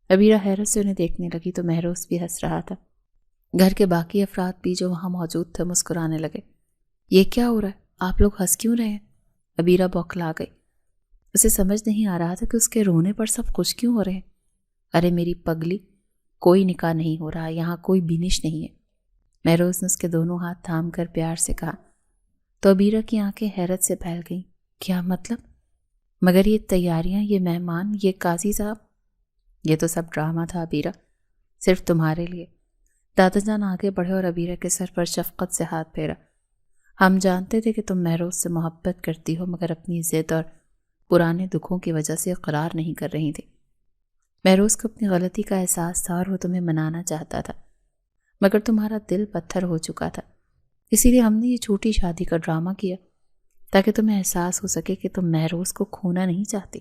عبیرہ حیرت سے انہیں دیکھنے لگی تو مہروز بھی ہنس رہا تھا۔ گھر کے باقی افراد بھی جو وہاں موجود تھے مسکرانے لگے۔ یہ کیا ہو رہا ہے؟ آپ لوگ ہنس کیوں رہے ہیں؟ عبیرہ بوکھلا گئی۔ اسے سمجھ نہیں آ رہا تھا کہ اس کے رونے پر سب خوش کیوں ہو رہے ہیں۔ ارے میری پگلی، کوئی نکاح نہیں ہو رہا، یہاں کوئی بینش نہیں ہے۔ مہروز نے اس کے دونوں ہاتھ تھام کر پیار سے کہا تو عبیرہ کی آنکھیں حیرت سے پھیل گئیں۔ کیا مطلب؟ مگر یہ تیاریاں، یہ مہمان، یہ قاضی صاحب، یہ تو سب ڈرامہ تھا عبیرہ، صرف تمہارے لیے۔ دادا جان آگے بڑھے اور عبیرہ کے سر پر شفقت سے ہاتھ پھیرا۔ ہم جانتے تھے کہ تم مہروز سے محبت کرتی ہو، مگر اپنی ضد اور پرانے دکھوں کی وجہ سے اقرار نہیں کر رہی تھی۔ مہروز کو اپنی غلطی کا احساس تھا اور وہ تمہیں منانا چاہتا تھا، مگر تمہارا دل پتھر ہو چکا تھا۔ اسی لیے ہم نے یہ چھوٹی شادی کا ڈرامہ کیا تاکہ تمہیں احساس ہو سکے کہ تم مہروز کو کھونا نہیں چاہتی۔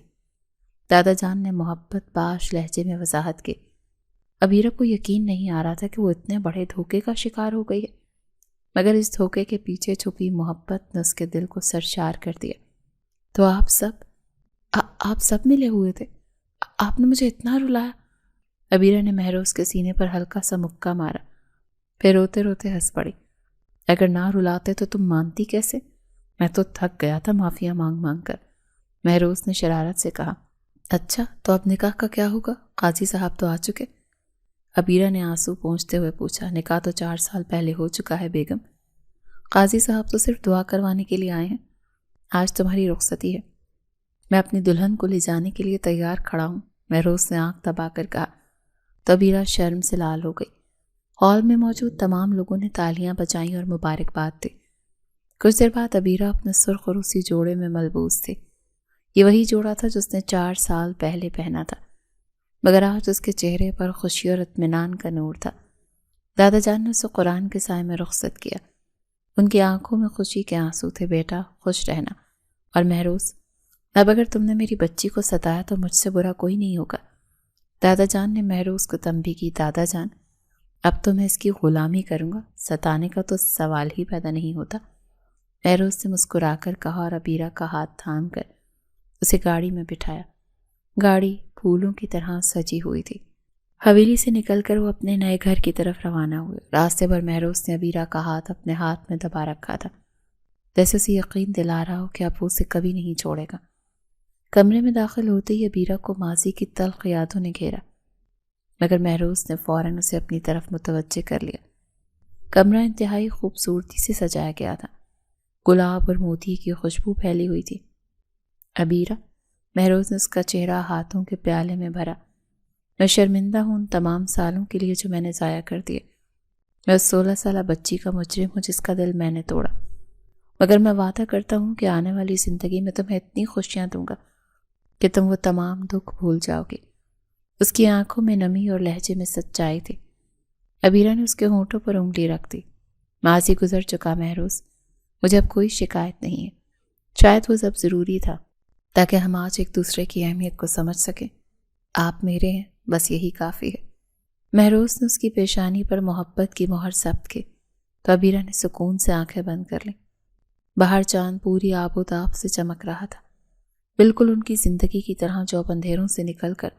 دادا جان نے محبت باش لہجے میں وضاحت کی۔ عبیرہ کو یقین نہیں آ رہا تھا کہ وہ اتنے بڑے دھوکے کا شکار ہو گئی ہے، مگر اس دھوکے کے پیچھے چھپی محبت نے اس کے دل کو سرشار کر دیا۔ تو آپ سب ملے ہوئے تھے؟ آپ نے مجھے اتنا رلایا؟ عبیرہ نے مہروز کے سینے پر ہلکا سا مکہ مارا، پھر روتے روتے ہنس پڑی۔ اگر نہ رلاتے تو تم مانتی کیسے؟ میں تو تھک گیا تھا معافیا مانگ مانگ کر، مہروز نے شرارت سے کہا۔ اچھا تو اب نکاح کا کیا ہوگا؟ قاضی صاحب تو آ چکے؟ عبیرہ نے آنسو پونچھتے ہوئے پوچھا۔ نکاح تو 4 سال پہلے ہو چکا ہے بیگم، قاضی صاحب تو صرف دعا کروانے کے لیے آئے ہیں۔ آج تمہاری رخصتی ہے، میں اپنی دلہن کو لے جانے کے لیے تیار کھڑا ہوں، مہروز نے آنکھ دبا کر کہا۔ تو عبیرہ شرم سے لال ہو گئی۔ ہال میں موجود تمام لوگوں نے تالیاں بجائیں اور مبارکباد دی۔ کچھ دیر بعد عبیرہ اپنے سرخ اور روسی جوڑے میں ملبوس تھی۔ یہ وہی جوڑا تھا جس نے 4 سال پہلے پہنا تھا، مگر آج اس کے چہرے پر خوشی اور اطمینان کا نور تھا۔ دادا جان نے اسے قرآن کے سائے میں رخصت کیا۔ ان کی آنکھوں میں خوشی کے آنسو تھے۔ بیٹا خوش رہنا، اور مہروز اب اگر تم نے میری بچی کو ستایا تو مجھ سے برا کوئی نہیں ہوگا۔ دادا جان نے مہروز کو تنبیہ کی۔ دادا جان اب تو میں اس کی غلامی کروں گا، ستانے کا تو سوال ہی پیدا نہیں ہوتا، مہروز نے مسکرا کر کہا اور عبیرہ کا ہاتھ تھام کر اسے گاڑی میں بٹھایا۔ گاڑی پھولوں کی طرح سجی ہوئی تھی۔ حویلی سے نکل کر وہ اپنے نئے گھر کی طرف روانہ ہوئے۔ راستے پر مہروز نے عبیرہ کا ہاتھ اپنے ہاتھ میں دبا رکھا تھا، جیسے اسے یقین دلا رہا ہو کہ اب وہ اسے کبھی نہیں چھوڑے گا۔ کمرے میں داخل ہوتے ہی عبیرہ کو ماضی کی تلخ یادوں نے گھیرا، مگر مہروز نے فوراً اسے اپنی طرف متوجہ کر لیا۔ کمرہ انتہائی خوبصورتی سے سجایا گیا تھا، گلاب اور موتی کی خوشبو پھیلی ہوئی تھی۔ عبیرہ، مہروز نے اس کا چہرہ ہاتھوں کے پیالے میں بھرا، میں شرمندہ ہوں ان تمام سالوں کے لیے جو میں نے ضائع کر دیے۔ میں اس 16 سالہ بچی کا مجرم ہوں جس کا دل میں نے توڑا، مگر میں وعدہ کرتا ہوں کہ آنے والی زندگی میں تمہیں اتنی خوشیاں دوں گا کہ تم وہ تمام دکھ بھول جاؤ گے۔ اس کی آنکھوں میں نمی اور لہجے میں سچائی تھی۔ عبیرہ نے اس کے ہونٹوں پر انگلی رکھ دی۔ ماضی گزر چکا مہروز، مجھے اب کوئی شکایت نہیں ہے۔ شاید وہ سب ضروری تھا تاکہ ہم آج ایک دوسرے کی اہمیت کو سمجھ سکیں۔ آپ میرے ہیں، بس یہی کافی ہے۔ مہروز نے اس کی پیشانی پر محبت کی مہر ثبت کی تو عبیرہ نے سکون سے آنکھیں بند کر لیں۔ باہر چاند پوری آب و تاب سے چمک رہا تھا، بالکل ان کی زندگی کی طرح جو اب اندھیروں سے نکل کر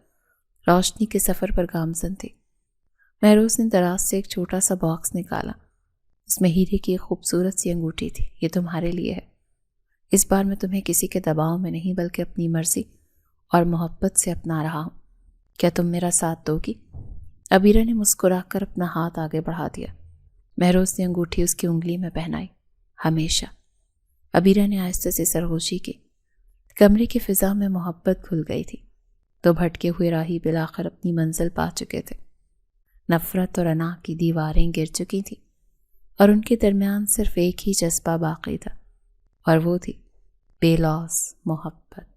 روشنی کے سفر پر گامزن تھی۔ مہروز نے دراز سے ایک چھوٹا سا باکس نکالا، اس میں ہیرے کی ایک خوبصورت سی انگوٹھی تھی۔ یہ تمہارے لیے ہے، اس بار میں تمہیں کسی کے دباؤ میں نہیں بلکہ اپنی مرضی اور محبت سے اپنا رہا ہوں، کیا تم میرا ساتھ دو گی؟ عبیرہ نے مسکرا کر اپنا ہاتھ آگے بڑھا دیا۔ مہروز نے انگوٹھی اس کی انگلی میں پہنائی۔ ہمیشہ، عبیرہ نے آہستہ سے سرگوشی کی۔ کمرے کی فضا میں محبت کھل گئی تھی۔ تو بھٹکے ہوئے راہی بالآخر اپنی منزل پا چکے تھے۔ نفرت اور انا کی دیواریں گر چکی تھیں اور ان کے درمیان صرف ایک ہی جذبہ باقی تھا، اور وہ تھی بے لوث محبت۔